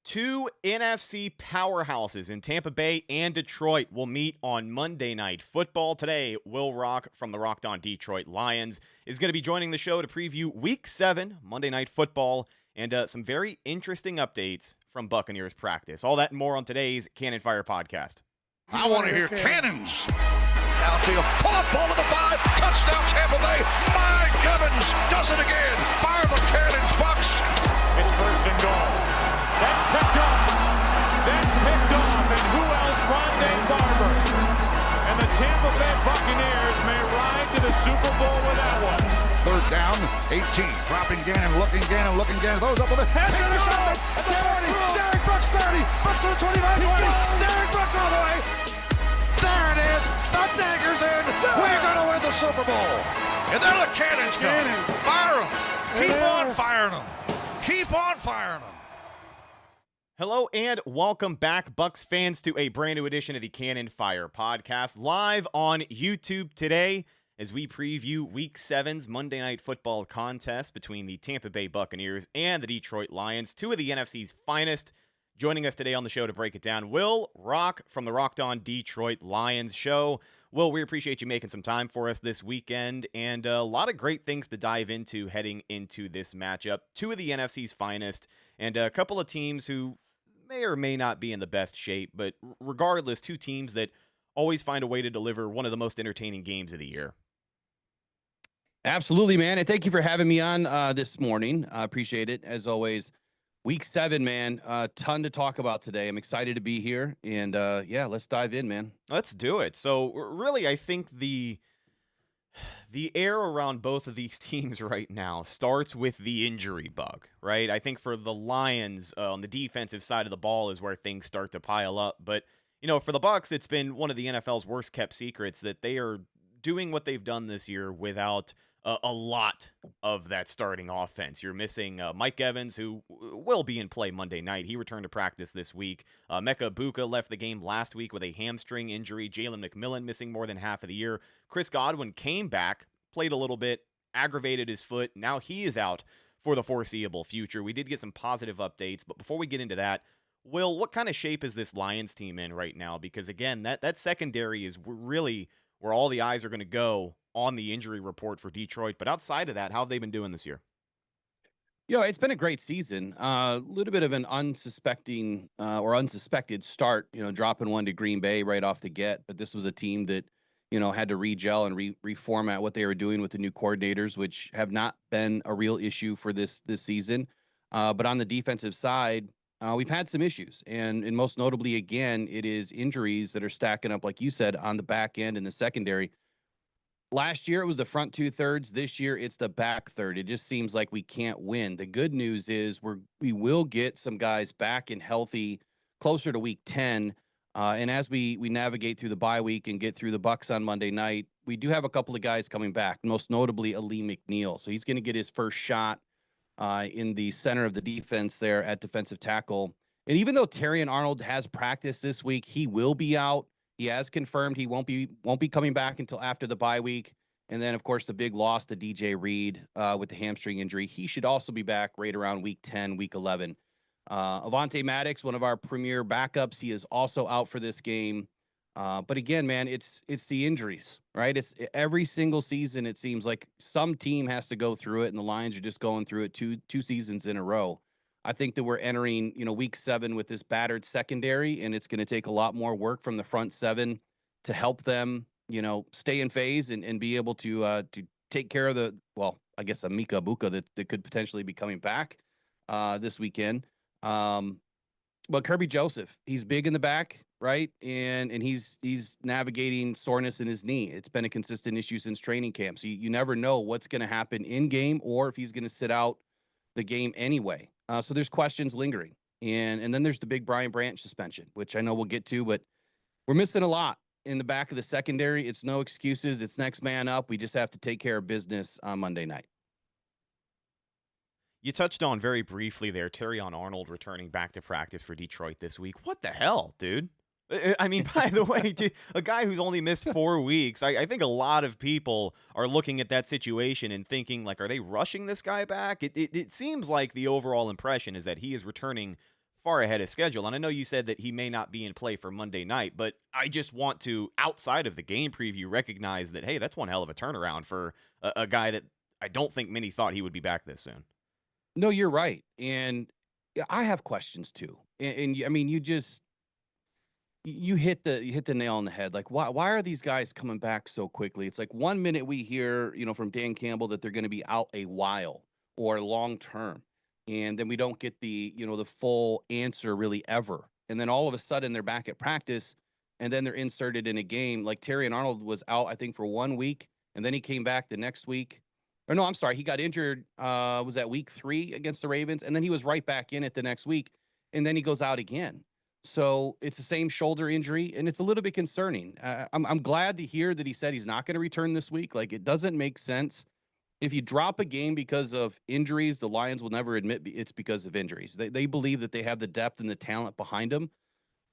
Two NFC powerhouses in Tampa Bay and Detroit will meet on Monday Night Football. Today, Will Rock from the Rocked On Detroit Lions is going to be joining the show to preview Week 7 Monday Night Football and some very interesting updates from Buccaneers practice. All that and more on today's Cannon Fire Podcast. I want to hear cannons. Downfield, pull up, ball to the 5, touchdown Tampa Bay. Mike Evans does it again. Fire the cannons, Bucs. It's first and goal. That's picked off. And who else? Rondé Barber. And the Tampa Bay Buccaneers may ride to the Super Bowl with that one. Third down, 18. Dropping Gannon, looking Gannon. Throws up with the head. Intercepted. 40. Derek Brooks 30. Brooks to the 25. 20. Derek Brooks all the way. There it is. The dagger's in. We're going to win the Super Bowl. And there the cannons go. Fire them. Keep on firing them. Keep on firing them. Hello and welcome back, Bucs fans, to a brand new edition of the Cannon Fire Podcast, live on YouTube today as we preview Week 7's Monday Night Football contest between the Tampa Bay Buccaneers and the Detroit Lions, two of the NFC's finest. Joining us today on the show to break it down, Will Rock from the Rocked On Detroit Lions show. Will, we appreciate you making some time for us this weekend, and a lot of great things to dive into heading into this matchup. Two of the NFC's finest, and a couple of teams who may or may not be in the best shape, but regardless, two teams that always find a way to deliver one of the most entertaining games of the year. Absolutely, man. And thank you for having me on this morning. I appreciate it. As always, Week 7, man, a ton to talk about today. I'm excited to be here. And yeah, let's dive in, man. Let's do it. So really, I think the air around both of these teams right now starts with the injury bug, right? I think for the Lions on the defensive side of the ball is where things start to pile up. But, you know, for the Bucs, it's been one of the NFL's worst kept secrets that they are doing what they've done this year without a lot of that starting offense. You're missing Mike Evans, who will be in play Monday night. He returned to practice this week. Mecca Buka left the game last week with a hamstring injury. Jalen McMillan missing more than half of the year. Chris Godwin came back, played a little bit, aggravated his foot. Now he is out for the foreseeable future. We did get some positive updates, but before we get into that, Will, what kind of shape is this Lions team in right now? Because again, that secondary is really where all the eyes are going to go on the injury report for Detroit. But outside of that, how have they been doing this year? It's been a great season. A little bit of an unsuspected start, dropping one to Green Bay right off the get. But this was a team that, had to re-gel and reformat what they were doing with the new coordinators, which have not been a real issue for this season. But on the defensive side, we've had some issues. And most notably, again, it is injuries that are stacking up, like you said, on the back end and the secondary. Last year, it was the front two-thirds. This year, it's the back third. It just seems like we can't win. The good news is we will get some guys back and healthy closer to Week 10. And as we navigate through the bye week and get through the Bucs on Monday night, we do have a couple of guys coming back, most notably Ali McNeil. So he's going to get his first shot in the center of the defense there at defensive tackle. And even though Terrion Arnold has practiced this week, he will be out. He has confirmed he won't be coming back until after the bye week. And then, of course, the big loss to DJ Reed with the hamstring injury. He should also be back right around Week 10, Week 11. Avonte Maddox, one of our premier backups, he is also out for this game. But again, man, it's the injuries, right? It's every single season. It seems like some team has to go through it, and the Lions are just going through it two seasons in a row. I think that we're entering, Week 7 with this battered secondary, and it's going to take a lot more work from the front seven to help them, stay in phase and be able to take care of Mika Buka that could potentially be coming back this weekend. But Kirby Joseph, he's big in the back, right? And he's navigating soreness in his knee. It's been a consistent issue since training camp. So you never know what's going to happen in game or if he's going to sit out the game anyway. So there's questions lingering. And then there's the big Brian Branch suspension, which I know we'll get to, but we're missing a lot in the back of the secondary. It's no excuses. It's next man up. We just have to take care of business on Monday night. You touched on very briefly there, Terrion Arnold returning back to practice for Detroit this week. What the hell, dude? I mean, by the way, a guy who's only missed 4 weeks, I think a lot of people are looking at that situation and thinking, like, are they rushing this guy back? It seems like the overall impression is that he is returning far ahead of schedule. And I know you said that he may not be in play for Monday night, but I just want to, outside of the game preview, recognize that, hey, that's one hell of a turnaround for a guy that I don't think many thought he would be back this soon. No, you're right. And I have questions too. And I mean, you hit the nail on the head. Like, why are these guys coming back so quickly? It's like 1 minute we hear, from Dan Campbell that they're going to be out a while or long term. And then we don't get the full answer really ever. And then all of a sudden they're back at practice and then they're inserted in a game. Like Terry and Arnold was out, I think, for 1 week, and then he came back the next week. Or no, I'm sorry, he got injured, was that week 3 against the Ravens, and then he was right back in it the next week, and then he goes out again. So it's the same shoulder injury, and it's a little bit concerning. I'm glad to hear that he said he's not going to return this week. Like, it doesn't make sense. If you drop a game because of injuries, the Lions will never admit it's because of injuries. They believe that they have the depth and the talent behind them.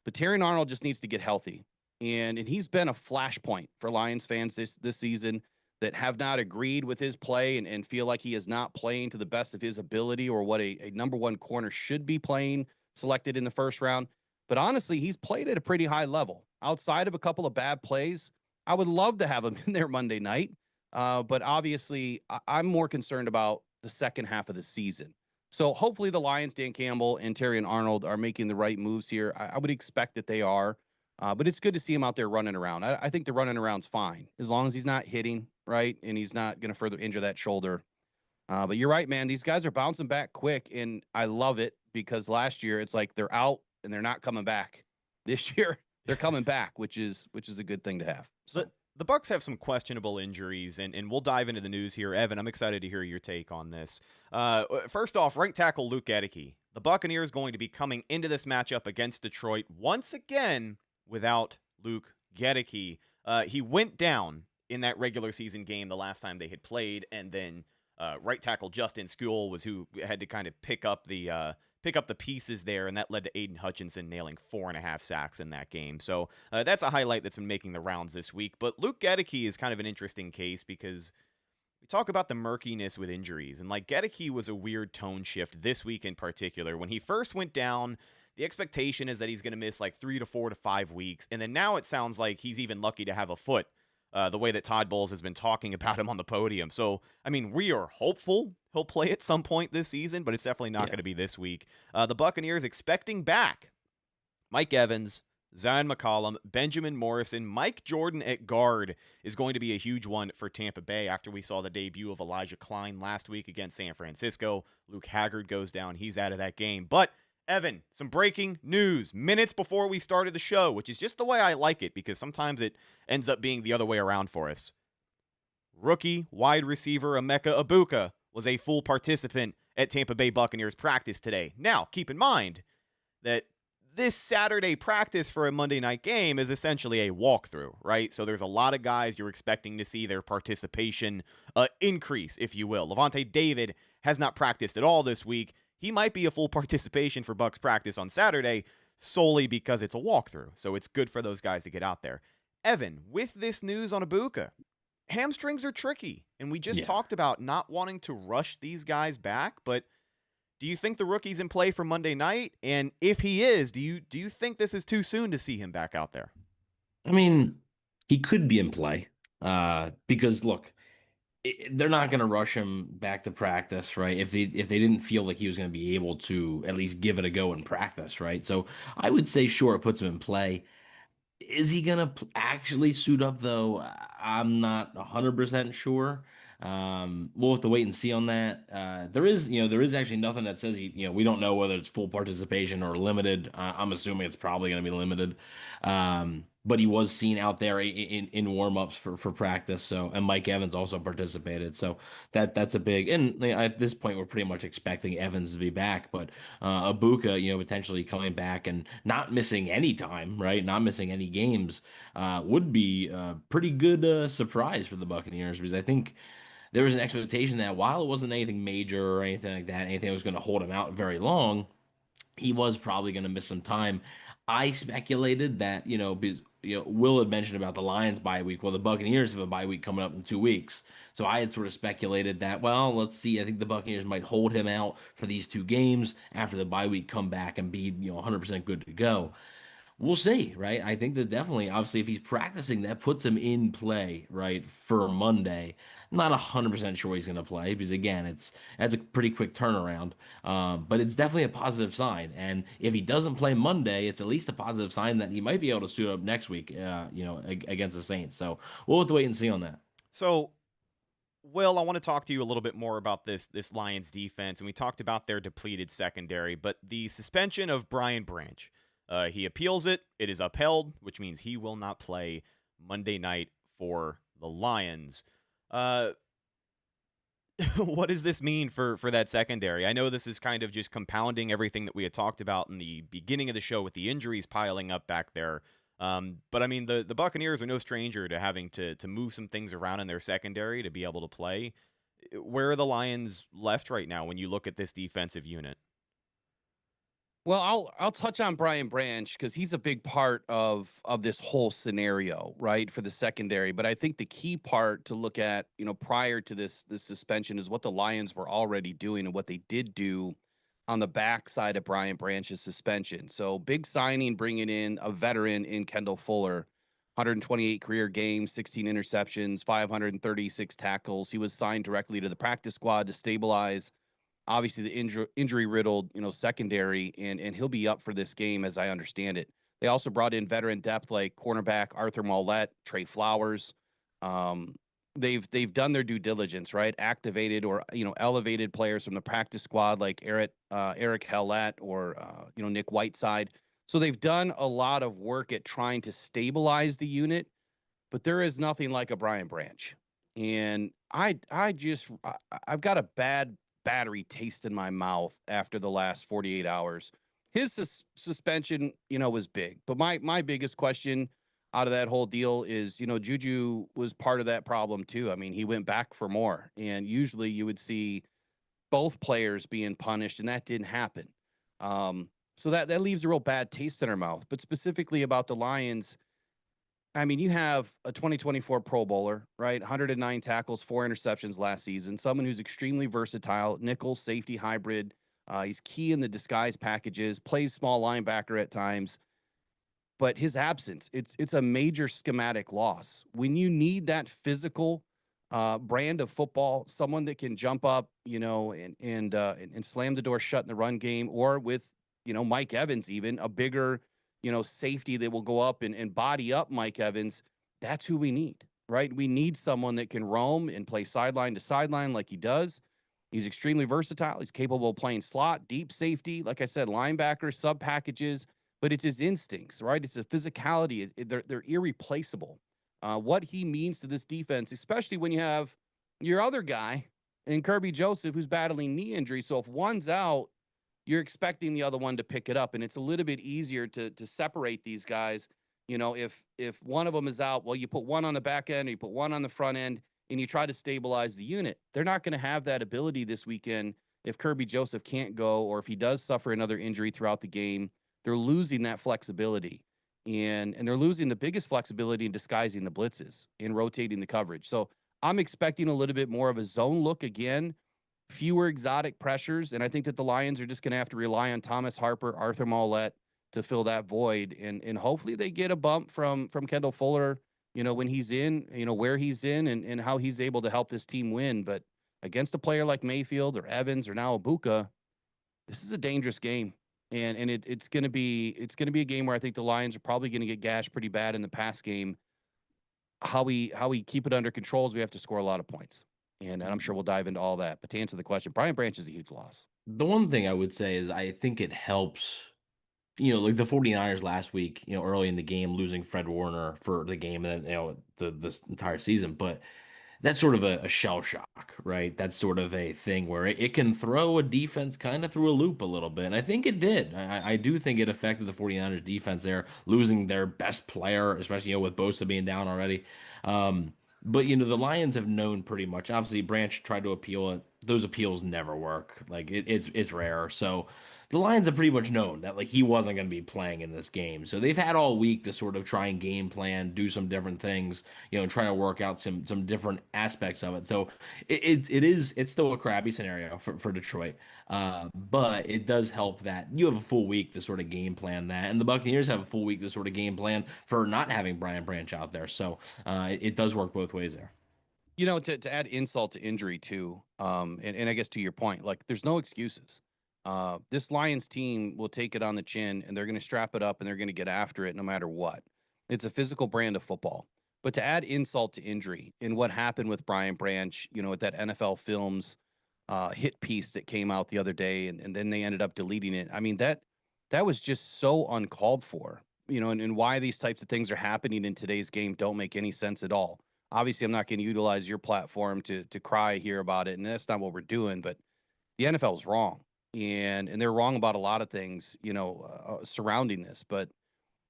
But Terry Arnold just needs to get healthy. And he's been a flashpoint for Lions fans this season that have not agreed with his play and feel like he is not playing to the best of his ability or what a number one corner should be playing, selected in the first round. But honestly, he's played at a pretty high level. Outside of a couple of bad plays, I would love to have him in there Monday night. But obviously, I'm more concerned about the second half of the season. So hopefully the Lions, Dan Campbell, and Terry and Arnold are making the right moves here. I would expect that they are. But it's good to see him out there running around. I think the running around's fine, as long as he's not hitting, right, and he's not going to further injure that shoulder. But you're right, man. These guys are bouncing back quick, and I love it because last year it's like they're out and they're not coming back. This year they're coming back, which is a good thing to have. So. The Bucs have some questionable injuries, and we'll dive into the news here. Evan, I'm excited to hear your take on this. First off, right tackle Luke Goedeke. The Buccaneers going to be coming into this matchup against Detroit once again without Luke Goedeke. He went down in that regular season game the last time they had played, and then right tackle Justin Skule was who had to kind of pick up the pieces there, and that led to Aiden Hutchinson nailing 4.5 sacks in that game. So that's a highlight that's been making the rounds this week. But Luke Goedeke is kind of an interesting case because we talk about the murkiness with injuries, and like Goedeke was a weird tone shift this week in particular. When he first went down, the expectation is that he's going to miss like 3 to 4 to 5 weeks, and then now it sounds like he's even lucky to have a foot. The way that Todd Bowles has been talking about him on the podium. So, I mean, we are hopeful he'll play at some point this season, but it's definitely not going to be this week. The Buccaneers expecting back Mike Evans, Zion McCollum, Benjamin Morrison, Mike Jordan at guard is going to be a huge one for Tampa Bay after we saw the debut of Elijah Klein last week against San Francisco. Luke Haggard goes down. He's out of that game. But Evan, some breaking news minutes before we started the show, which is just the way I like it because sometimes it ends up being the other way around for us. Rookie wide receiver Emeka Egbuka was a full participant at Tampa Bay Buccaneers practice today. Now, keep in mind that this Saturday practice for a Monday night game is essentially a walkthrough, right? So there's a lot of guys you're expecting to see their participation increase, if you will. Levante David has not practiced at all this week. He might be a full participation for Bucs practice on Saturday solely because it's a walkthrough. So it's good for those guys to get out there. Evan, with this news on Egbuka, hamstrings are tricky. And we just talked about not wanting to rush these guys back. But do you think the rookie's in play for Monday night? And if he is, do you think this is too soon to see him back out there? I mean, he could be in play because, look, they're not going to rush him back to practice, right? If they didn't feel like he was going to be able to at least give it a go in practice, right? So I would say, sure, it puts him in play. Is he going to actually suit up, though? I'm not 100% sure. We'll have to wait and see on that. There is actually nothing that says we don't know whether it's full participation or limited. I'm assuming it's probably going to be limited. But he was seen out there in warm-ups for practice. So, and Mike Evans also participated. So that's a big, and at this point we're pretty much expecting Evans to be back, but Egbuka, potentially coming back and not missing any time, right? Not missing any games, would be a pretty good surprise for the Buccaneers, because I think there was an expectation that while it wasn't anything major or anything like that, anything that was going to hold him out very long, he was probably going to miss some time. I speculated that, because, Will had mentioned about the Lions bye week. Well, the Buccaneers have a bye week coming up in 2 weeks. So I had sort of speculated that, well, let's see. I think the Buccaneers might hold him out for these 2 games after the bye week, come back and be, 100% good to go. We'll see, right? I think that definitely, obviously, if he's practicing, that puts him in play, right, for Monday. Not 100% sure he's going to play because, again, that's a pretty quick turnaround. But it's definitely a positive sign. And if he doesn't play Monday, it's at least a positive sign that he might be able to suit up next week, against the Saints. So we'll have to wait and see on that. So, Will, I want to talk to you a little bit more about this Lions defense, and we talked about their depleted secondary, but the suspension of Brian Branch. He appeals it. It is upheld, which means he will not play Monday night for the Lions. What does this mean for that secondary? I know this is kind of just compounding everything that we had talked about in the beginning of the show with the injuries piling up back there. But I mean, the Buccaneers are no stranger to having to move some things around in their secondary to be able to play. Where are the Lions left right now when you look at this defensive unit? Well, I'll touch on Brian Branch because he's a big part of this whole scenario, right, for the secondary. But I think the key part to look at, prior to this suspension is what the Lions were already doing and what they did do on the backside of Brian Branch's suspension. So big signing, bringing in a veteran in Kendall Fuller, 128 career games, 16 interceptions, 536 tackles. He was signed directly to the practice squad to stabilize obviously the injury riddled, secondary, and he'll be up for this game as I understand it. They also brought in veteran depth like cornerback Arthur Mollett, Trey Flowers. They've done their due diligence, right? Activated or elevated players from the practice squad like Eric Hellett or Nick Whiteside. So they've done a lot of work at trying to stabilize the unit, but there is nothing like a Brian Branch. And I've got a bad battery taste in my mouth after the last 48 hours. His suspension, was big. But my biggest question out of that whole deal is, Juju was part of that problem too. I mean, he went back for more. And usually you would see both players being punished, and that didn't happen. So that leaves a real bad taste in our mouth. But specifically about the Lions, I mean, you have a 2024 Pro Bowler, right? 109 tackles, 4 interceptions last season. Someone who's extremely versatile, nickel, safety, hybrid. He's key in the disguise packages, plays small linebacker at times. But his absence, it's a major schematic loss. When you need that physical brand of football, someone that can jump up, and slam the door shut in the run game, or with, Mike Evans, even a bigger safety that will go up and body up Mike Evans. That's who we need, right? We need someone that can roam and play sideline to sideline like he does. He's extremely versatile. He's capable of playing slot, deep safety, like I said, linebacker, sub packages, but it's his instincts, right? It's a physicality. They're irreplaceable. What he means to this defense, especially when you have your other guy in Kirby Joseph, who's battling knee injury. So if one's out, you're expecting the other one to pick it up. And it's a little bit easier to separate these guys. If one of them is out, well, you put one on the back end, or you put one on the front end, and you try to stabilize the unit. They're not going to have that ability this weekend if Kirby Joseph can't go, or if he does suffer another injury throughout the game. They're losing that flexibility. And they're losing the biggest flexibility in disguising the blitzes and rotating the coverage. So I'm expecting a little bit more of a zone look again, fewer exotic pressures, and I think that the Lions are just going to have to rely on Thomas Harper, Arthur Mollett to fill that void, and hopefully they get a bump from Kendall Fuller, when he's in, where he's in, and how he's able to help this team win. But against a player like Mayfield or Evans or now Ibuka, this is a dangerous game, and it's going to be a game where I think the Lions are probably going to get gashed pretty bad in the pass game. How we keep it under control is we have to score a lot of points. And I'm sure we'll dive into all that. But to answer the question, Brian Branch is a huge loss. The one thing I would say is I think it helps, like the 49ers last week, early in the game, losing Fred Warner for the game and then, this entire season. But that's sort of a shell shock, right? That's sort of a thing where it can throw a defense kind of through a loop a little bit. And I think it did. I do think it affected the 49ers defense there, losing their best player, especially, with Bosa being down already. But, the Lions have known pretty much. Obviously, Branch tried to appeal it. those appeals never work. Like it's rare. So the Lions have pretty much known that like he wasn't going to be playing in this game. So they've had all week to sort of try and game plan, do some different things, trying to work out some different aspects of it. So it's still a crappy scenario for Detroit. But it does help that you have a full week to sort of game plan that, and the Buccaneers have a full week to sort of game plan for not having Brian Branch out there. So it does work both ways there. To add insult to injury too, and I guess to your point, like there's no excuses. This Lions team will take it on the chin and they're going to strap it up and they're going to get after it no matter what. It's a physical brand of football. But to add insult to injury in what happened with Brian Branch, with that NFL Films hit piece that came out the other day, and then they ended up deleting it. I mean, that was just so uncalled for, and why these types of things are happening in today's game don't make any sense at all. Obviously, I'm not going to utilize your platform to cry here about it, and that's not what we're doing. But the NFL is wrong, and they're wrong about a lot of things, surrounding this. But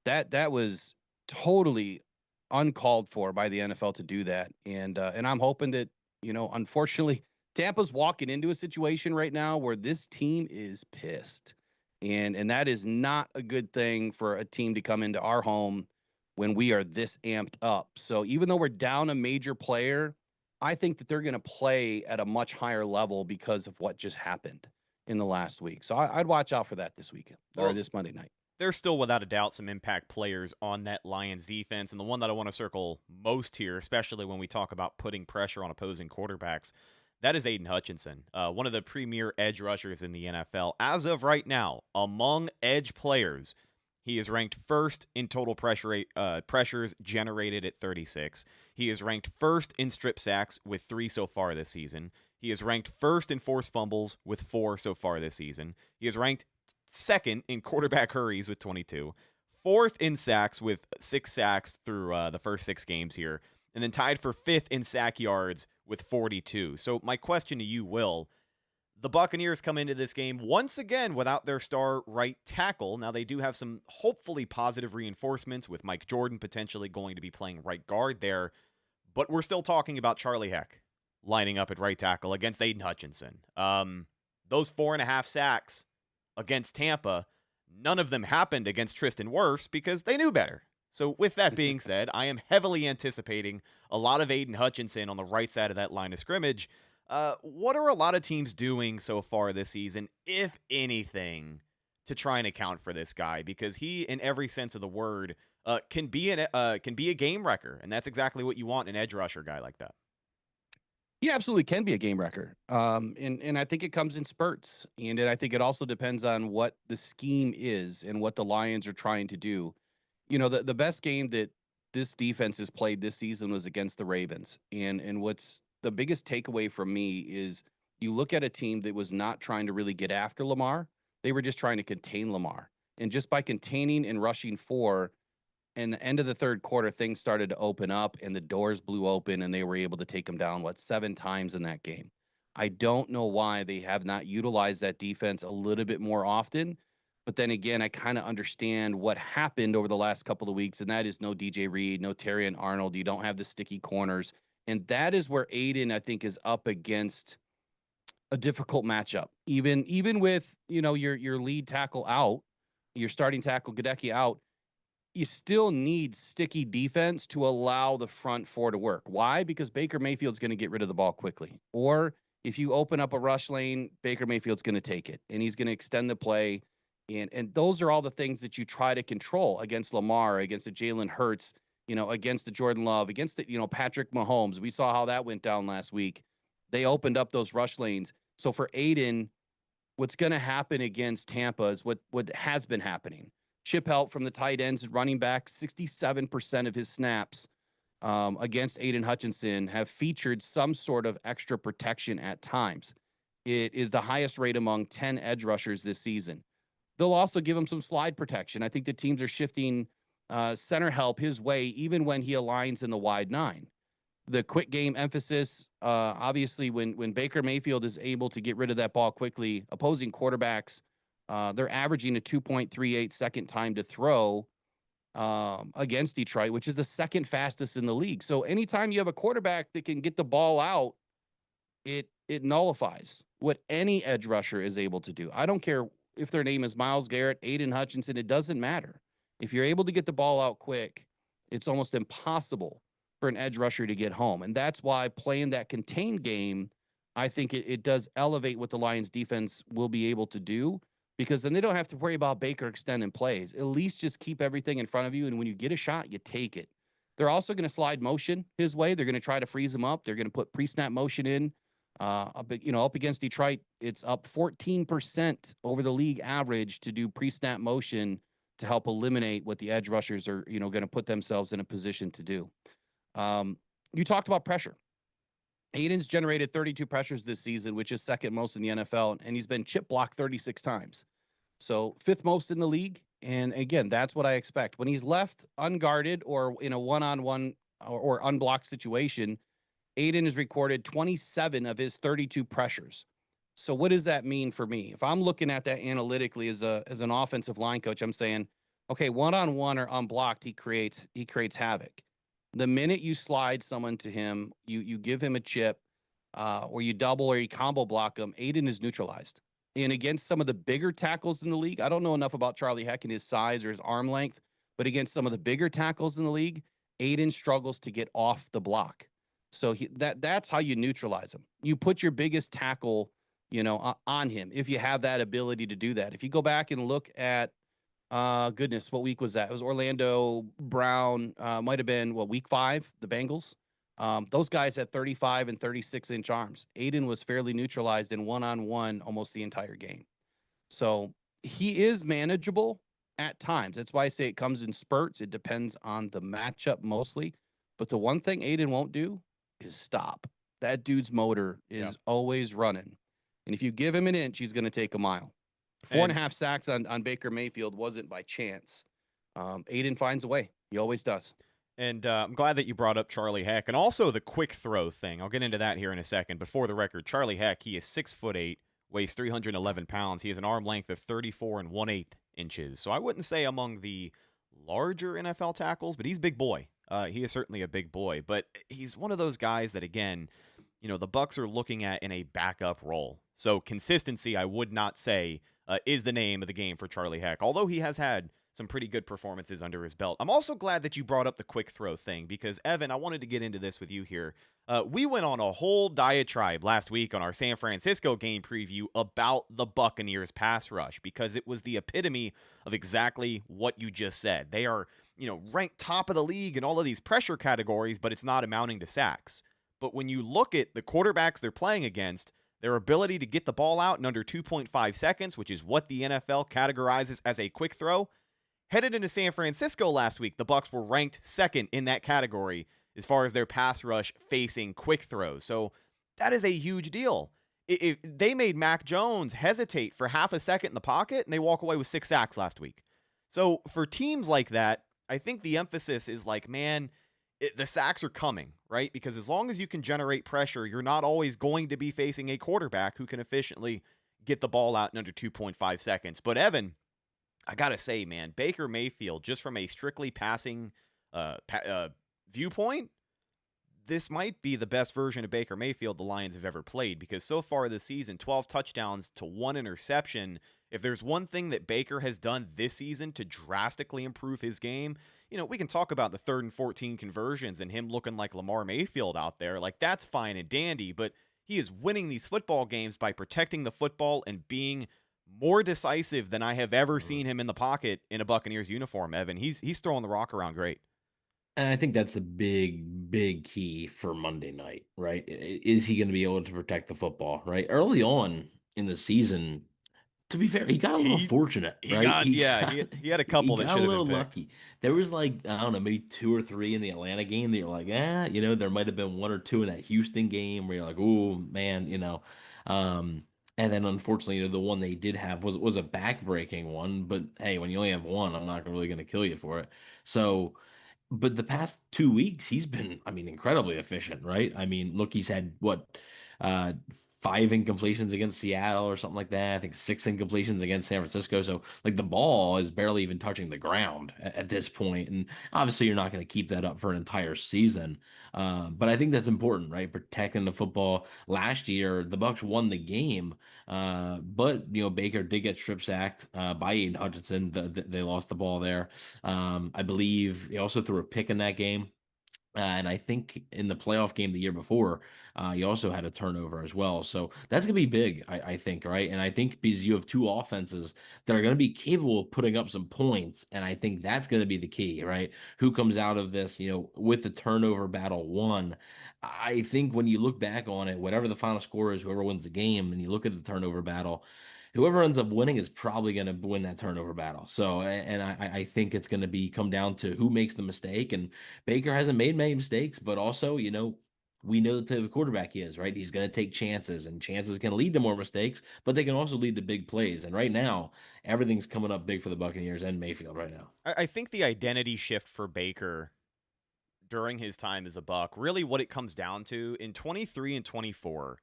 that was totally uncalled for by the NFL to do that, and I'm hoping that unfortunately, Tampa's walking into a situation right now where this team is pissed, and that is not a good thing for a team to come into our home when we are this amped up. So even though we're down a major player, I think that they're going to play at a much higher level because of what just happened in the last week. So I'd watch out for that this weekend or this Monday night. There's still, without a doubt, some impact players on that Lions defense. And the one that I want to circle most here, especially when we talk about putting pressure on opposing quarterbacks, that is Aiden Hutchinson, one of the premier edge rushers in the NFL. As of right now, among edge players, he is ranked first in total pressures generated at 36. He is ranked first in strip sacks with 3 so far this season. He is ranked first in forced fumbles with 4 so far this season. He is ranked second in quarterback hurries with 22. Fourth in sacks with 6 sacks through the first 6 games here. And then tied for 5th in sack yards with 42. So my question to you, Will, the Buccaneers come into this game once again without their star right tackle. Now, they do have some hopefully positive reinforcements with Mike Jordan potentially going to be playing right guard there, but we're still talking about Charlie Heck lining up at right tackle against Aiden Hutchinson. Those 4.5 sacks against Tampa, none of them happened against Tristan Wirfs because they knew better. So with that being said, I am heavily anticipating a lot of Aiden Hutchinson on the right side of that line of scrimmage. What are a lot of teams doing so far this season, if anything, to try and account for this guy? Because he, in every sense of the word, can be a game wrecker, and that's exactly what you want in an edge rusher guy like that. He absolutely can be a game wrecker. And I think it comes in spurts. And I think it also depends on what the scheme is and what the Lions are trying to do. The best game that this defense has played this season was against the Ravens. And what's the biggest takeaway from me is you look at a team that was not trying to really get after Lamar. They were just trying to contain Lamar. And just by containing and rushing 4, and the end of the third quarter, things started to open up and the doors blew open and they were able to take him down, 7 times in that game. I don't know why they have not utilized that defense a little bit more often. But then again, I kind of understand what happened over the last couple of weeks, and that is no DJ Reed, no Terry and Arnold. You don't have the sticky corners. And that is where Aiden, I think, is up against a difficult matchup. Even with, your lead tackle out, your starting tackle Gadecki out, you still need sticky defense to allow the front 4 to work. Why? Because Baker Mayfield's going to get rid of the ball quickly. Or if you open up a rush lane, Baker Mayfield's going to take it, and he's going to extend the play. And those are all the things that you try to control against Lamar, against the Jalen Hurts, against the Jordan Love, against the, Patrick Mahomes. We saw how that went down last week. They opened up those rush lanes. So for Aiden, what's going to happen against Tampa is what has been happening. Chip help from the tight ends and running backs, 67% of his snaps against Aiden Hutchinson have featured some sort of extra protection at times. It is the highest rate among 10 edge rushers this season. They'll also give him some slide protection. I think the teams are shifting center help his way, even when he aligns in the wide 9. The quick game emphasis, obviously, when Baker Mayfield is able to get rid of that ball quickly, opposing quarterbacks, they're averaging a 2.38 second time to throw against Detroit, which is the second fastest in the league. So anytime you have a quarterback that can get the ball out it nullifies what any edge rusher is able to do. I don't care if their name is Myles Garrett, Aiden Hutchinson, it doesn't matter. If you're able to get the ball out quick, it's almost impossible for an edge rusher to get home. And that's why playing that contained game, I think it does elevate what the Lions defense will be able to do, because then they don't have to worry about Baker extending plays. At least just keep everything in front of you. And when you get a shot, you take it. They're also going to slide motion his way. They're going to try to freeze him up. They're going to put pre-snap motion in. Up against Detroit, it's up 14% over the league average to do pre-snap motion to help eliminate what the edge rushers are, going to put themselves in a position to do. You talked about pressure. Aiden's generated 32 pressures this season, which is second most in the NFL, and he's been chip blocked 36 times. So fifth most in the league. And again, that's what I expect. When he's left unguarded or in a one-on-one or unblocked situation, Aiden has recorded 27 of his 32 pressures. So what does that mean for me? If I'm looking at that analytically as an offensive line coach, I'm saying, okay, one-on-one or unblocked, he creates havoc. The minute you slide someone to him, you give him a chip, or you double or you combo block him, Aiden is neutralized. And against some of the bigger tackles in the league, I don't know enough about Charlie Heck and his size or his arm length, but against some of the bigger tackles in the league, Aiden struggles to get off the block. So that's how you neutralize him. You put your biggest tackle, on him if you have that ability to do that. If you go back and look at, what week was that? It was Orlando Brown, might have been, week 5, the Bengals. Those guys had 35 and 36-inch arms. Aiden was fairly neutralized in one-on-one almost the entire game. So he is manageable at times. That's why I say it comes in spurts. It depends on the matchup mostly. But the one thing Aiden won't do is stop. That dude's motor is always running. And if you give him an inch, he's going to take a mile. 4.5 sacks on Baker Mayfield wasn't by chance. Aiden finds a way. He always does. And I'm glad that you brought up Charlie Heck and also the quick throw thing. I'll get into that here in a second. But for the record, Charlie Heck, he is 6'8", weighs 311 pounds. He has an arm length of 34 1/8 inches. So I wouldn't say among the larger NFL tackles, but he's a big boy. He is certainly a big boy. But he's one of those guys that, again, the Bucs are looking at in a backup role. So consistency, I would not say, is the name of the game for Charlie Heck, although he has had some pretty good performances under his belt. I'm also glad that you brought up the quick throw thing because, Evan, I wanted to get into this with you here. We went on a whole diatribe last week on our San Francisco game preview about the Buccaneers pass rush because it was the epitome of exactly what you just said. They are, ranked top of the league in all of these pressure categories, but it's not amounting to sacks. But when you look at the quarterbacks they're playing against, their ability to get the ball out in under 2.5 seconds, which is what the NFL categorizes as a quick throw. Headed into San Francisco last week, the Bucs were ranked second in that category as far as their pass rush facing quick throws. So that is a huge deal. If they made Mac Jones hesitate for half a second in the pocket, and they walk away with 6 sacks last week. So for teams like that, I think the emphasis is like, man, the sacks are coming, right? Because as long as you can generate pressure, you're not always going to be facing a quarterback who can efficiently get the ball out in under 2.5 seconds. But Evan, I got to say, man, Baker Mayfield, just from a strictly passing viewpoint, this might be the best version of Baker Mayfield the Lions have ever played because so far this season, 12 touchdowns to 1 interception. If there's one thing that Baker has done this season to drastically improve his game, we can talk about the 3rd and 14 conversions and him looking like Lamar Mayfield out there. Like, that's fine and dandy, but he is winning these football games by protecting the football and being more decisive than I have ever seen him in the pocket in a Buccaneers uniform, Evan. He's throwing the rock around great. And I think that's the big key for Monday night, right? Is he going to be able to protect the football, right? Early on in the season, to be fair, he got a little fortunate, right? He had a couple that should have been picked. He got a little lucky. There was I don't know, maybe 2 or 3 in the Atlanta game that you're like, there might have been 1 or 2 in that Houston game where you're like, oh, man, And then, unfortunately, the one they did have was a back-breaking one. But, hey, when you only have one, I'm not really going to kill you for it. So, but the past 2 weeks, he's been, incredibly efficient, right? Look, he's had, 5 incompletions against Seattle or something like that. I think 6 incompletions against San Francisco. So like the ball is barely even touching the ground at this point. And obviously you're not going to keep that up for an entire season. But I think that's important, right? Protecting the football. Last year, the Bucs won the game, but Baker did get strip sacked by Aiden Hutchinson. They lost the ball there. I believe he also threw a pick in that game. And I think in the playoff game the year before, he also had a turnover as well. So that's going to be big, I think, right? And I think because you have two offenses that are going to be capable of putting up some points, and I think that's going to be the key, right? Who comes out of this, with the turnover battle won? I think when you look back on it, whatever the final score is, whoever wins the game, and you look at the turnover battle, whoever ends up winning is probably going to win that turnover battle. So, and I think it's going to come down to who makes the mistake. And Baker hasn't made many mistakes, but also, we know the type of quarterback he is, right? He's going to take chances, and chances can lead to more mistakes, but they can also lead to big plays. And right now, everything's coming up big for the Buccaneers and Mayfield right now. I think the identity shift for Baker during his time as a Buck, really what it comes down to in 23 and 24,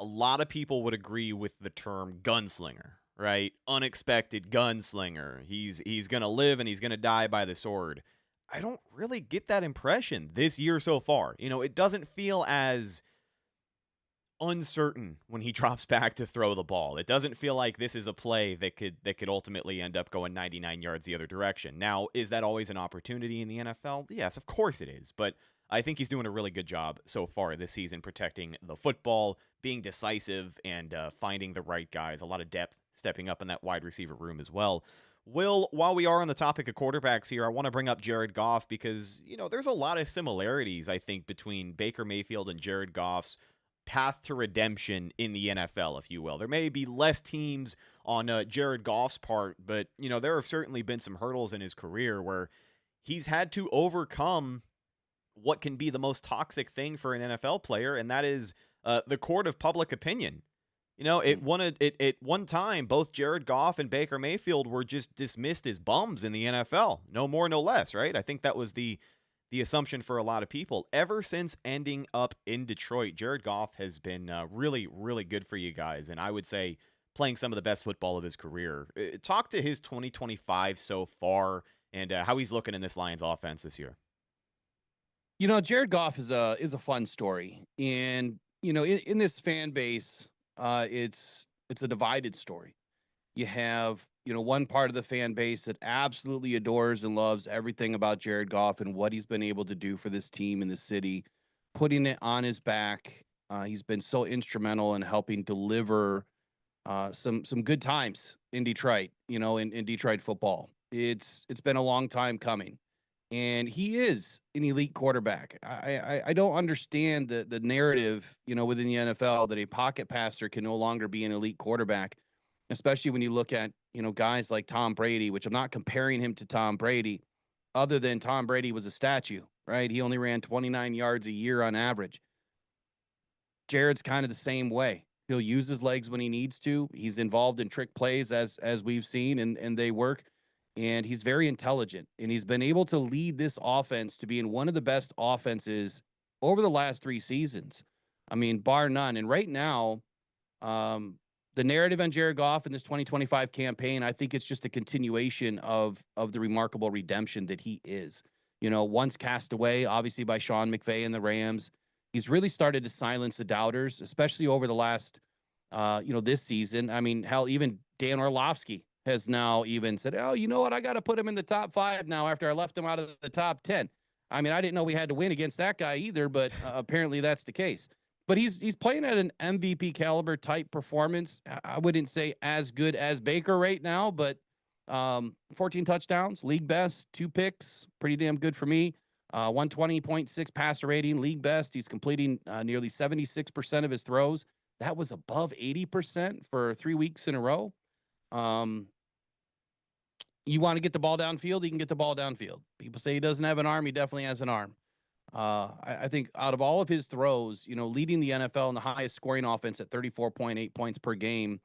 a lot of people would agree with the term gunslinger, right? Unexpected gunslinger. He's going to live and he's going to die by the sword. I don't really get that impression this year so far. It doesn't feel as uncertain when he drops back to throw the ball. It doesn't feel like this is a play that could ultimately end up going 99 yards the other direction. Now, is that always an opportunity in the NFL? Yes, of course it is. But I think he's doing a really good job so far this season protecting the football, being decisive, and finding the right guys. A lot of depth stepping up in that wide receiver room as well. Will, while we are on the topic of quarterbacks here, I want to bring up Jared Goff because, there's a lot of similarities, I think, between Baker Mayfield and Jared Goff's path to redemption in the NFL, if you will. There may be less teams on Jared Goff's part, but, there have certainly been some hurdles in his career where he's had to overcome what can be the most toxic thing for an NFL player, and that is the court of public opinion. At one time, both Jared Goff and Baker Mayfield were just dismissed as bums in the NFL. No more, no less, right? I think that was the assumption for a lot of people. Ever since ending up in Detroit, Jared Goff has been really, really good for you guys, and I would say playing some of the best football of his career. Talk to his 2025 so far and how he's looking in this Lions offense this year. Jared Goff is a fun story, and in this fan base, it's a divided story. You have one part of the fan base that absolutely adores and loves everything about Jared Goff and what he's been able to do for this team in the city, putting it on his back. He's been so instrumental in helping deliver some good times in Detroit. In Detroit football. It's been a long time coming. And he is an elite quarterback. I don't understand the narrative, within the NFL that a pocket passer can no longer be an elite quarterback, especially when you look at, guys like Tom Brady, which I'm not comparing him to Tom Brady, other than Tom Brady was a statue, right? He only ran 29 yards a year on average. Jared's kind of the same way. He'll use his legs when he needs to. He's involved in trick plays as we've seen, and they work. And he's very intelligent, and he's been able to lead this offense to being one of the best offenses over the last 3 seasons. I mean, bar none. And right now, the narrative on Jared Goff in this 2025 campaign, I think it's just a continuation of the remarkable redemption that he is. Once cast away, obviously, by Sean McVay and the Rams, he's really started to silence the doubters, especially over the last, this season. I mean, hell, even Dan Orlovsky has now even said, oh, you know what? I got to put him in the top 5 now after I left him out of the top 10. I mean, I didn't know we had to win against that guy either, but apparently that's the case. But he's playing at an MVP caliber type performance. I wouldn't say as good as Baker right now, but 14 touchdowns, league best, 2 picks, pretty damn good for me. 120.6 passer rating, league best. He's completing nearly 76% of his throws. That was above 80% for 3 weeks in a row. You want to get the ball downfield, he can get the ball downfield. People say he doesn't have an arm. He definitely has an arm. I think out of all of his throws, leading the NFL in the highest scoring offense at 34.8 points per game.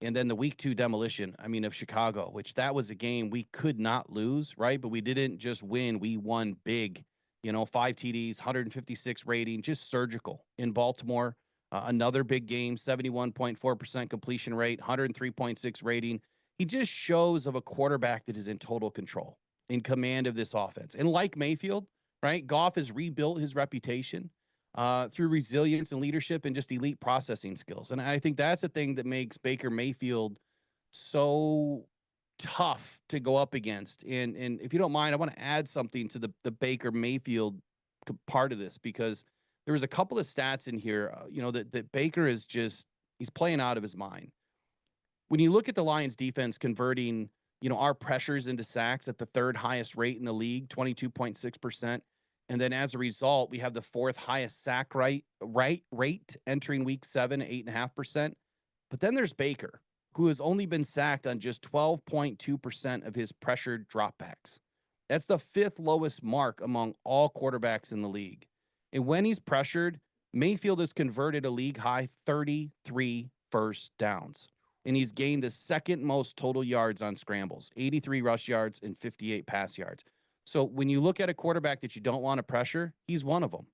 And then the week 2 demolition, of Chicago, which that was a game we could not lose, right? But we didn't just win. We won big, 5 TDs, 156 rating, just surgical in Baltimore. Another big game, 71.4% completion rate, 103.6 rating. He just shows of a quarterback that is in total control, in command of this offense. And like Mayfield, right, Goff has rebuilt his reputation through resilience and leadership and just elite processing skills. And I think that's the thing that makes Baker Mayfield so tough to go up against. And if you don't mind, I want to add something to the Baker Mayfield part of this, because there was a couple of stats in here, that Baker is just, he's playing out of his mind. When you look at the Lions defense converting, our pressures into sacks at the third highest rate in the league, 22.6%. And then as a result, we have the fourth highest sack rate entering week 7, 8.5%. But then there's Baker, who has only been sacked on just 12.2% of his pressured dropbacks. That's the 5th lowest mark among all quarterbacks in the league. And when he's pressured, Mayfield has converted a league high 33 first downs. And he's gained the 2nd most total yards on scrambles, 83 rush yards and 58 pass yards. So when you look at a quarterback that you don't want to pressure, he's one of them.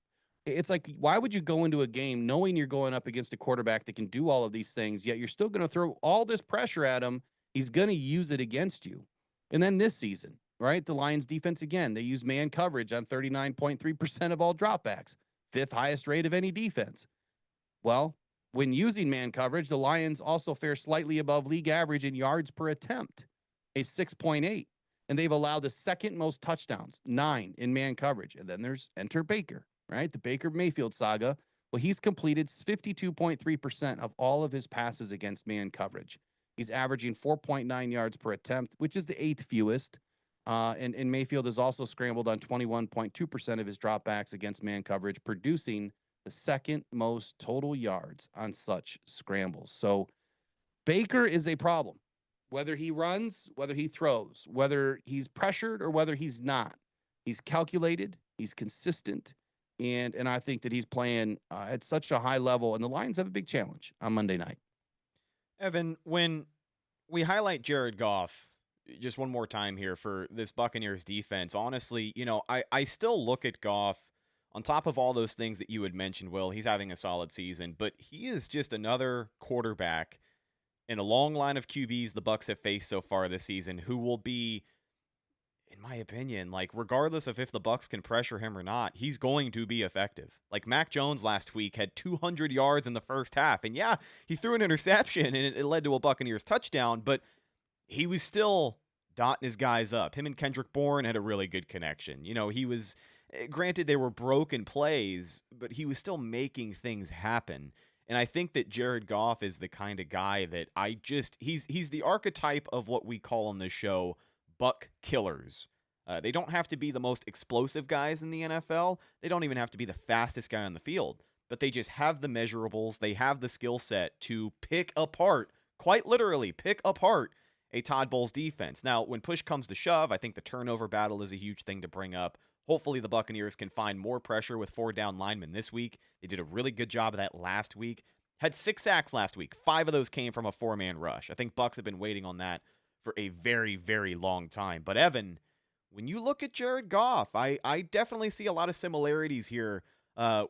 It's like, why would you go into a game knowing you're going up against a quarterback that can do all of these things, yet you're still going to throw all this pressure at him? He's going to use it against you. And then this season, right, the Lions defense, again, they use man coverage on 39.3% of all dropbacks, 5th highest rate of any defense. Well, when using man coverage, the Lions also fare slightly above league average in yards per attempt, a 6.8. And they've allowed the 2nd most touchdowns, 9 in man coverage. And then there's enter Baker, right? The Baker Mayfield saga. Well, he's completed 52.3% of all of his passes against man coverage. He's averaging 4.9 yards per attempt, which is the 8th fewest. And Mayfield has also scrambled on 21.2% of his dropbacks against man coverage, producing the 2nd most total yards on such scrambles. So Baker is a problem. Whether he runs, whether he throws, whether he's pressured or whether he's not, he's calculated, he's consistent, and I think that he's playing at such a high level, and the Lions have a big challenge on Monday night. Evan, when we highlight Jared Goff just one more time here for this Buccaneers defense, honestly, I still look at Goff on top of all those things that you had mentioned. Will, he's having a solid season, but he is just another quarterback in a long line of QBs the Bucs have faced so far this season who will be, in my opinion, like, regardless of if the Bucs can pressure him or not, he's going to be effective. Like, Mac Jones last week had 200 yards in the first half, and yeah, he threw an interception and it led to a Buccaneers touchdown, but he was still dotting his guys up. Him and Kendrick Bourne had a really good connection. He was, granted they were broken plays, but he was still making things happen. And I think that Jared Goff is the kind of guy that he's the archetype of what we call on this show buck killers. They don't have to be the most explosive guys in the NFL. They don't even have to be the fastest guy on the field, but they just have the measurables. They have the skill set to pick apart, quite literally pick apart, a Todd Bowles defense. Now, when push comes to shove, I think the turnover battle is a huge thing to bring up. Hopefully the Buccaneers can find more pressure with 4 down linemen this week. They did a really good job of that last week. Had 6 sacks last week. 5 of those came from a 4-man rush. I think Bucs have been waiting on that for a very, very long time. But Evan, when you look at Jared Goff, I definitely see a lot of similarities here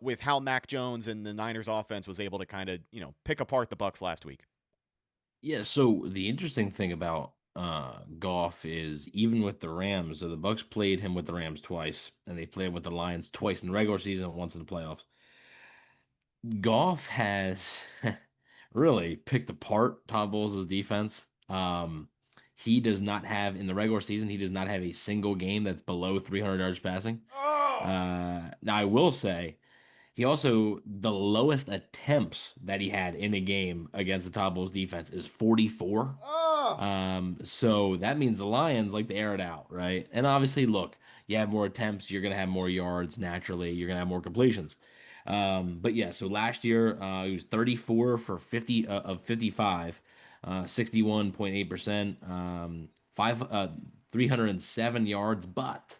with how Mac Jones and the Niners offense was able to kind of, pick apart the Bucs last week. Yeah, so the interesting thing about Goff is, even with the Rams, so the Bucs played him with the Rams twice, and they played with the Lions twice in the regular season, once in the playoffs. Goff has really picked apart Todd Bowles' defense. He does not have, in the regular season, he does not have a single game that's below 300 yards passing. Now, I will say, he also, the lowest attempts that he had in a game against the Todd Bowles defense is 44. So that means the Lions like to air it out, right? And obviously, look, you have more attempts, you're going to have more yards naturally, you're going to have more completions. But yeah, so last year, he was 34 for 50 of 55, 61.8%, 307 yards, but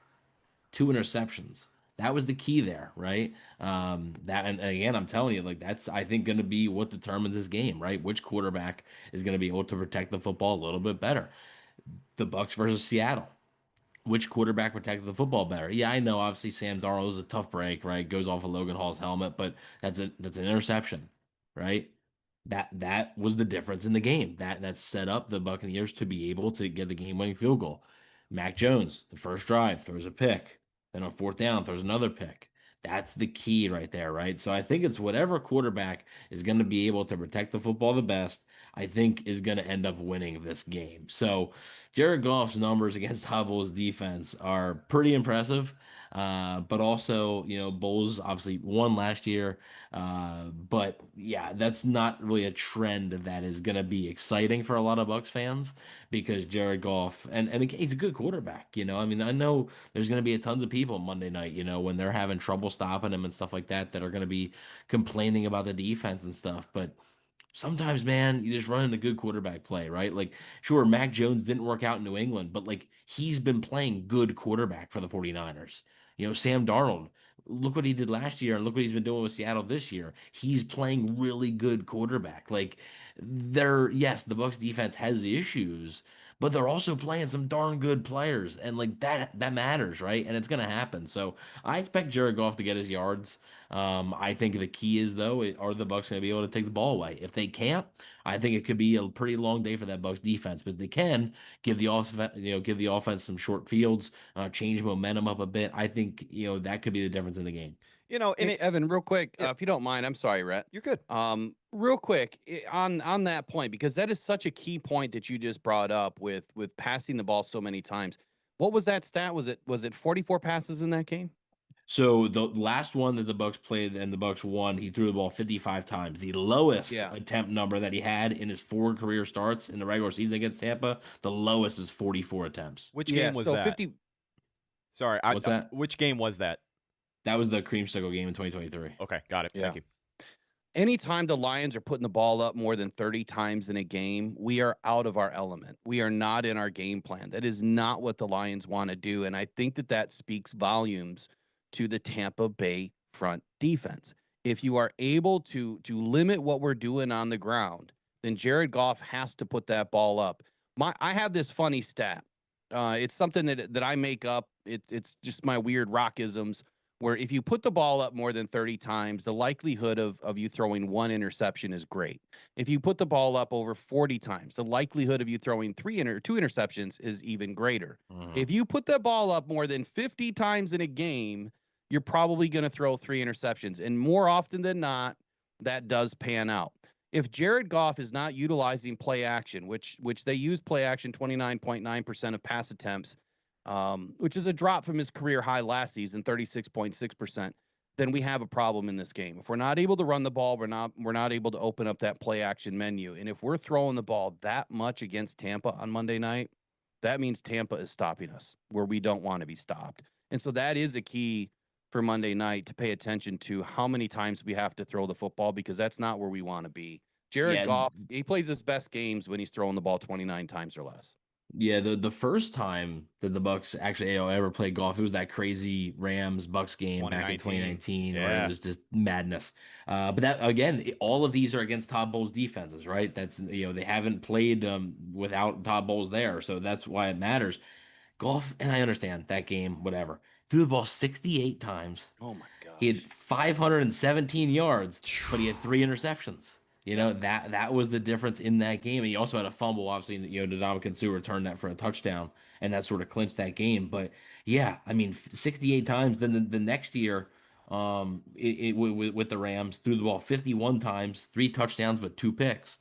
2 interceptions. That was the key there, right? And again, I'm telling you, like, that's, I think, going to be what determines this game, right? Which quarterback is going to be able to protect the football a little bit better? The Bucs versus Seattle. Which quarterback protected the football better? Yeah, I know. Obviously, Sam Darnold is a tough break, right? Goes off of Logan Hall's helmet, but that's an interception. right? That was the difference in the game. That set up the Buccaneers to be able to get the game-winning field goal. Mac Jones, the first drive, throws a pick. Then on fourth down, throws another pick. That's the key right there, right? So I think it's whatever quarterback is going to be able to protect the football the best, I think is going to end up winning this game. So Jared Goff's numbers against Todd Bowles' defense are pretty impressive. But also, Bowles obviously won last year. But yeah, that's not really a trend that is going to be exciting for a lot of Bucs fans because Jared Goff, and again, he's a good quarterback. I mean, I know there's going to be tons of people Monday night, when they're having trouble stopping him and stuff like that are going to be complaining about the defense and stuff. But sometimes, man, you just run into good quarterback play, right? Like, sure, Mac Jones didn't work out in New England, but like he's been playing good quarterback for the 49ers. Sam Darnold, look what he did last year and look what he's been doing with Seattle this year. He's playing really good quarterback. Like, yes, the Bucs defense has issues, but they're also playing some darn good players, and like that matters, right? And it's gonna happen. So I expect Jared Goff to get his yards. I think the key is though, are the Bucs going to be able to take the ball away? If they can't, I think it could be a pretty long day for that Bucs defense. But they can give the offense some short fields, change momentum up a bit. I think that could be the difference in the game. And Hey, Evan, real quick, Yeah. if you don't mind, I'm sorry, Rhett. You're good. Real quick on that point, because that is such a key point that you just brought up with passing the ball so many times. What was that stat? Was it 44 passes in that game? So the last one that the Bucs played and the Bucs won, he threw the ball 55 times. The lowest attempt number that he had in his 4 career starts in the regular season against Tampa, the lowest is 44 attempts. Which game was that? 50. Sorry, What's that? Which game was that? That was the creamsicle game in 2023. Okay, got it. Yeah. Thank you. Anytime the Lions are putting the ball up more than 30 times in a game, we are out of our element. We are not in our game plan. That is not what the Lions want to do. And I think that speaks volumes to the Tampa Bay front defense. If you are able to limit what we're doing on the ground, then Jared Goff has to put that ball up. I have this funny stat. It's something that I make up. It's just my weird rockisms, where if you put the ball up more than 30 times, the likelihood of you throwing 1 interception is great. If you put the ball up over 40 times, the likelihood of you throwing 2 interceptions is even greater. If you put the ball up more than 50 times in a game, you're probably going to throw 3 interceptions. And more often than not, that does pan out. If Jared Goff is not utilizing play action, which they use play action 29.9% of pass attempts, which is a drop from his career high last season, 36.6%, then we have a problem in this game. If we're not able to run the ball, we're not able to open up that play action menu. And if we're throwing the ball that much against Tampa on Monday night, that means Tampa is stopping us where we don't want to be stopped. And so that is a key for Monday night to pay attention to how many times we have to throw the football, because that's not where we want to be. Jared Goff, he plays his best games when he's throwing the ball 29 times or less. Yeah, the first time that the Bucs actually ever played Goff, it was that crazy Rams-Bucs game back in 2019, where it was just madness. But that again, all of these are against Todd Bowles' defenses, right? That's they haven't played without Todd Bowles there, so that's why it matters. Goff, and I understand that game, whatever. Threw the ball 68 times. Oh my gosh. He had 517 yards, but he had 3 interceptions. That was the difference in that game. And he also had a fumble, obviously, Ndamukong Suh returned that for a touchdown, and that sort of clinched that game. But yeah, I mean, 68 times. Then the next year, with the Rams, threw the ball 51 times, 3 touchdowns, but 2 picks.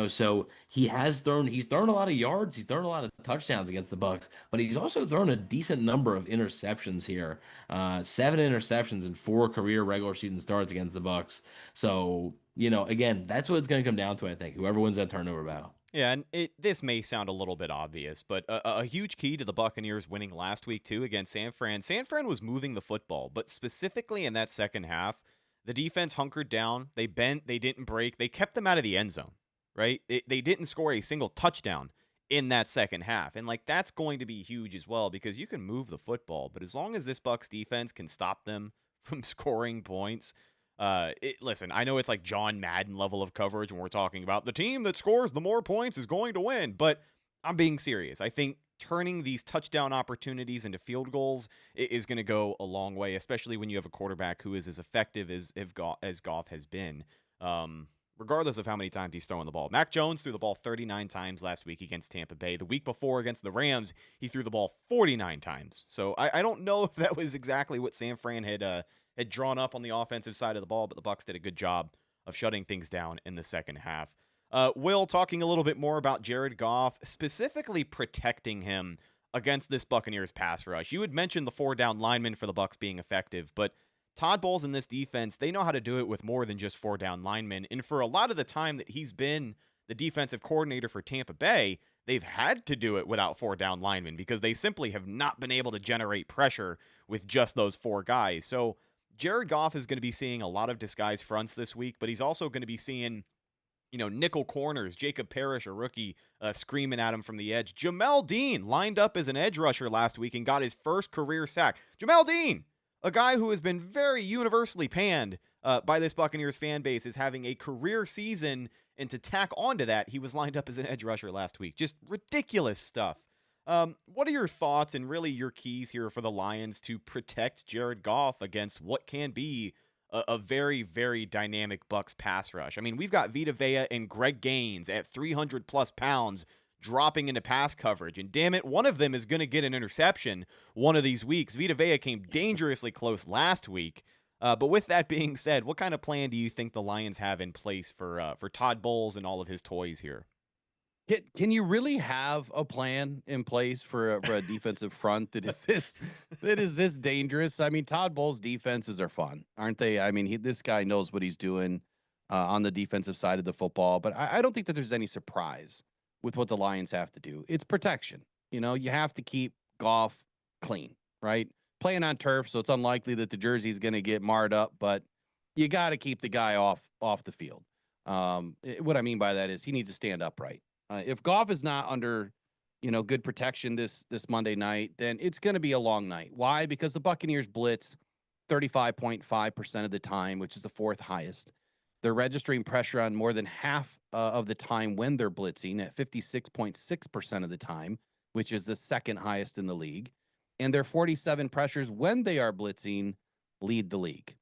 So he's thrown a lot of yards, he's thrown a lot of touchdowns against the Bucs, but he's also thrown a decent number of interceptions here. 7 interceptions in 4 career regular season starts against the Bucs. So, again, that's what it's going to come down to, I think. Whoever wins that turnover battle. Yeah, and this may sound a little bit obvious, but a huge key to the Buccaneers winning last week, too, against San Fran. San Fran was moving the football, but specifically in that second half, the defense hunkered down. They bent. They didn't break. They kept them out of the end zone, right? They didn't score a single touchdown in that second half. And, that's going to be huge as well, because you can move the football, but as long as this Bucs defense can stop them from scoring points, listen, I know it's like John Madden level of coverage when we're talking about the team that scores the more points is going to win, but I'm being serious. I think turning these touchdown opportunities into field goals is going to go a long way, especially when you have a quarterback who is as effective as Goff has been. regardless of how many times he's throwing the ball. Mac Jones threw the ball 39 times last week against Tampa Bay. The week before against the Rams, he threw the ball 49 times. So I don't know if that was exactly what San Fran had drawn up on the offensive side of the ball, but the Bucs did a good job of shutting things down in the second half. Will, talking a little bit more about Jared Goff, specifically protecting him against this Buccaneers pass rush. You had mentioned the 4-down linemen for the Bucs being effective, but Todd Bowles in this defense, they know how to do it with more than just 4-down linemen. And for a lot of the time that he's been the defensive coordinator for Tampa Bay, they've had to do it without 4-down linemen because they simply have not been able to generate pressure with just those 4 guys. So Jared Goff is going to be seeing a lot of disguised fronts this week, but he's also going to be seeing, nickel corners, Jacob Parrish, a rookie, screaming at him from the edge. Jamel Dean lined up as an edge rusher last week and got his first career sack. Jamel Dean, a guy who has been very universally panned by this Buccaneers fan base, is having a career season, and to tack onto that, he was lined up as an edge rusher last week. Just ridiculous stuff. What are your thoughts and really your keys here for the Lions to protect Jared Goff against what can be a very, very dynamic Bucs pass rush? I mean, we've got Vita Vea and Greg Gaines at 300-plus pounds dropping into pass coverage. And damn it, one of them is going to get an interception one of these weeks. Vita Vea came dangerously close last week. But with that being said, what kind of plan do you think the Lions have in place for Todd Bowles and all of his toys here? Can you really have a plan in place for a defensive front that is this dangerous? I mean, Todd Bowles' defenses are fun, aren't they? I mean, this guy knows what he's doing on the defensive side of the football. But I don't think that there's any surprise with what the Lions have to do. It's protection. You have to keep Goff clean, right? Playing on turf, so it's unlikely that the jersey's going to get marred up, but you got to keep the guy off the field. What I mean by that is he needs to stand upright. If Goff is not under, good protection this Monday night, then it's going to be a long night. Why? Because the Buccaneers blitz 35.5% of the time, which is the 4th highest. They're registering pressure on more than half of the time when they're blitzing at 56.6% of the time, which is the 2nd highest in the league. And their 47 pressures when they are blitzing lead the league.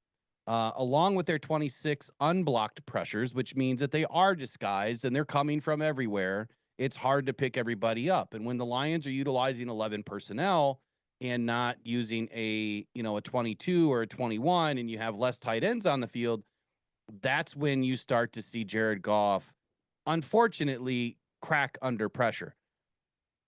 Along with their 26 unblocked pressures, which means that they are disguised and they're coming from everywhere. It's hard to pick everybody up. And when the Lions are utilizing 11 personnel and not using a 22 or a 21, and you have less tight ends on the field, that's when you start to see Jared Goff, unfortunately, crack under pressure.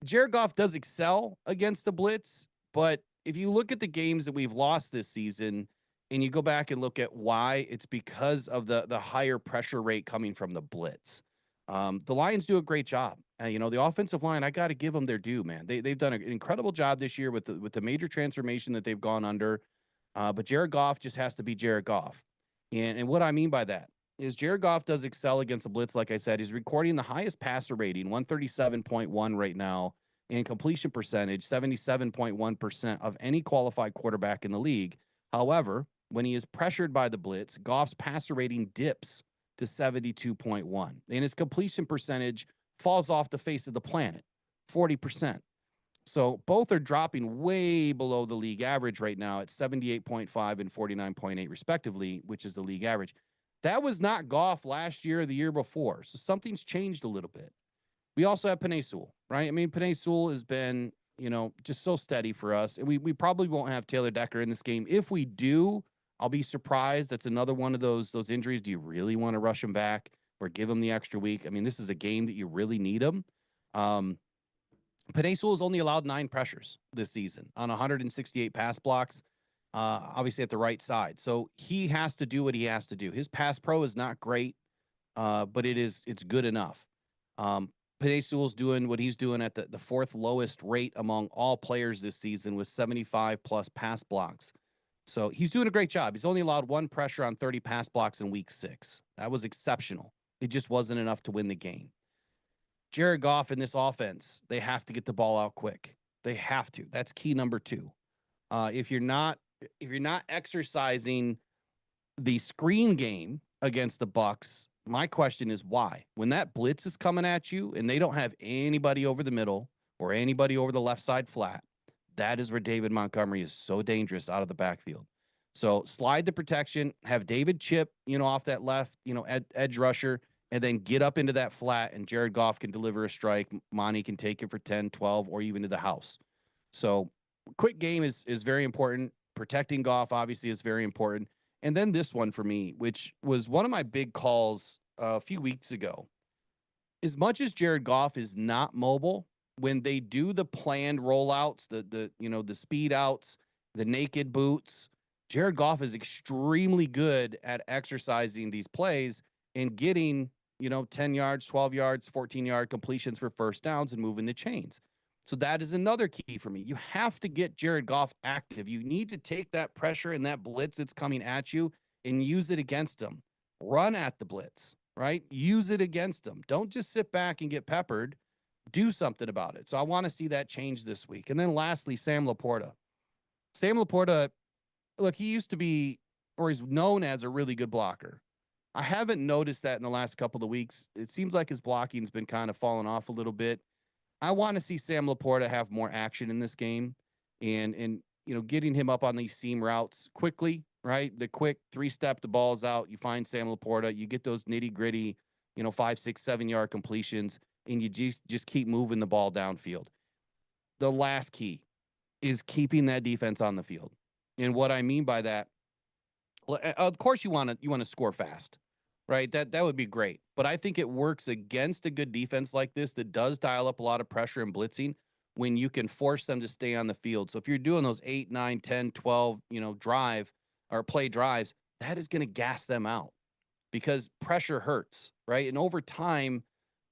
Jared Goff does excel against the blitz, but if you look at the games that we've lost this season and you go back and look at why, it's because of the higher pressure rate coming from the blitz. The Lions do a great job. The offensive line, I got to give them their due, man. They've done an incredible job this year with the major transformation that they've gone under. But Jared Goff just has to be Jared Goff. And what I mean by that is Jared Goff does excel against the blitz. Like I said, he's recording the highest passer rating, 137.1 right now, and completion percentage, 77.1% of any qualified quarterback in the league. However, when he is pressured by the blitz, Goff's passer rating dips to 72.1, and his completion percentage falls off the face of the planet, 40%. So both are dropping way below the league average right now at 78.5 and 49.8 respectively, which is the league average. That was not Goff last year or the year before. So something's changed a little bit. We also have Penei Sewell, right? I mean, Penei Sewell has been, just so steady for us. And we probably won't have Taylor Decker in this game. If we do, I'll be surprised. That's another one of those injuries. Do you really want to rush him back or give him the extra week? I mean, this is a game that you really need him. Penei Sewell has only allowed 9 pressures this season on 168 pass blocks, obviously at the right side. So he has to do what he has to do. His pass pro is not great, but it's good enough. Penei Sewell's doing what he's doing at the 4th lowest rate among all players this season with 75-plus pass blocks. So he's doing a great job. He's only allowed 1 pressure on 30 pass blocks in week 6. That was exceptional. It just wasn't enough to win the game. Jared Goff in this offense, they have to get the ball out quick. They have to. That's key number 2. If you're not exercising the screen game against the Bucs, my question is why? When that blitz is coming at you and they don't have anybody over the middle or anybody over the left side flat, that is where David Montgomery is so dangerous out of the backfield. So slide the protection, have David chip, off that left, edge rusher, and then get up into that flat, and Jared Goff can deliver a strike. Monty can take it for 10, 12, or even to the house. So quick game is very important. Protecting Goff obviously is very important. And then this one for me, which was one of my big calls a few weeks ago. As much as Jared Goff is not mobile, when they do the planned rollouts, the speed outs, the naked boots, Jared Goff is extremely good at exercising these plays and getting, 10 yards, 12 yards, 14-yard completions for first downs and moving the chains. So that is another key for me. You have to get Jared Goff active. You need to take that pressure and that blitz that's coming at you and use it against him. Run at the blitz, right? Use it against him. Don't just sit back and get peppered. Do something about it. So I want to see that change this week. And then lastly, Sam Laporta. Sam Laporta, look, he used to be, or he's known as a really good blocker. I haven't noticed that in the last couple of weeks. It seems like his blocking's been kind of falling off a little bit. I want to see Sam Laporta have more action in this game and getting him up on these seam routes quickly, right? The quick 3-step, the ball's out. You find Sam Laporta, you get those nitty-gritty, 5, 6, 7-yard completions, and you just keep moving the ball downfield. The last key is keeping that defense on the field. And what I mean by that, of course you want to score fast, right? That would be great. But I think it works against a good defense like this that does dial up a lot of pressure and blitzing when you can force them to stay on the field. So if you're doing those 8, 9, 10, 12, drive or play drives, that is going to gas them out because pressure hurts, right? And over time,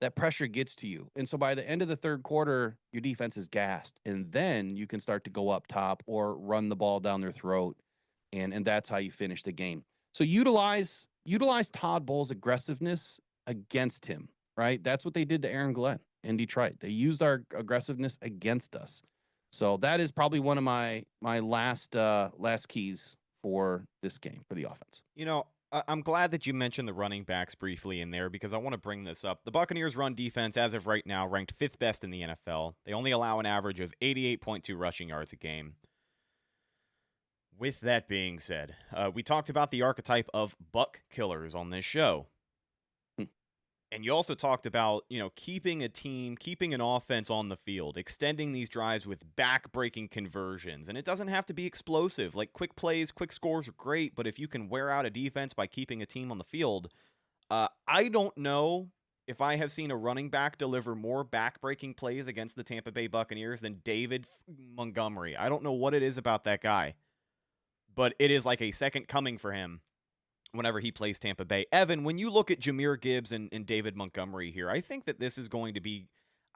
that pressure gets to you. And so by the end of the third quarter, your defense is gassed. And then you can start to go up top or run the ball down their throat. And that's how you finish the game. So utilize Todd Bowles' aggressiveness against him, right? That's what they did to Aaron Glenn in Detroit. They used our aggressiveness against us. So that is probably one of my last keys for this game for the offense. I'm glad that you mentioned the running backs briefly in there because I want to bring this up. The Buccaneers' run defense, as of right now, ranked 5th best in the NFL. They only allow an average of 88.2 rushing yards a game. With that being said, we talked about the archetype of buck killers on this show. And you also talked about, keeping a team, keeping an offense on the field, extending these drives with back-breaking conversions. And it doesn't have to be explosive. Like, quick plays, quick scores are great, but if you can wear out a defense by keeping a team on the field, I don't know if I have seen a running back deliver more back-breaking plays against the Tampa Bay Buccaneers than David Montgomery. I don't know what it is about that guy, but it is like a second coming for him whenever he plays Tampa Bay. Evan, when you look at Jahmyr Gibbs and David Montgomery here, I think that this is going to be,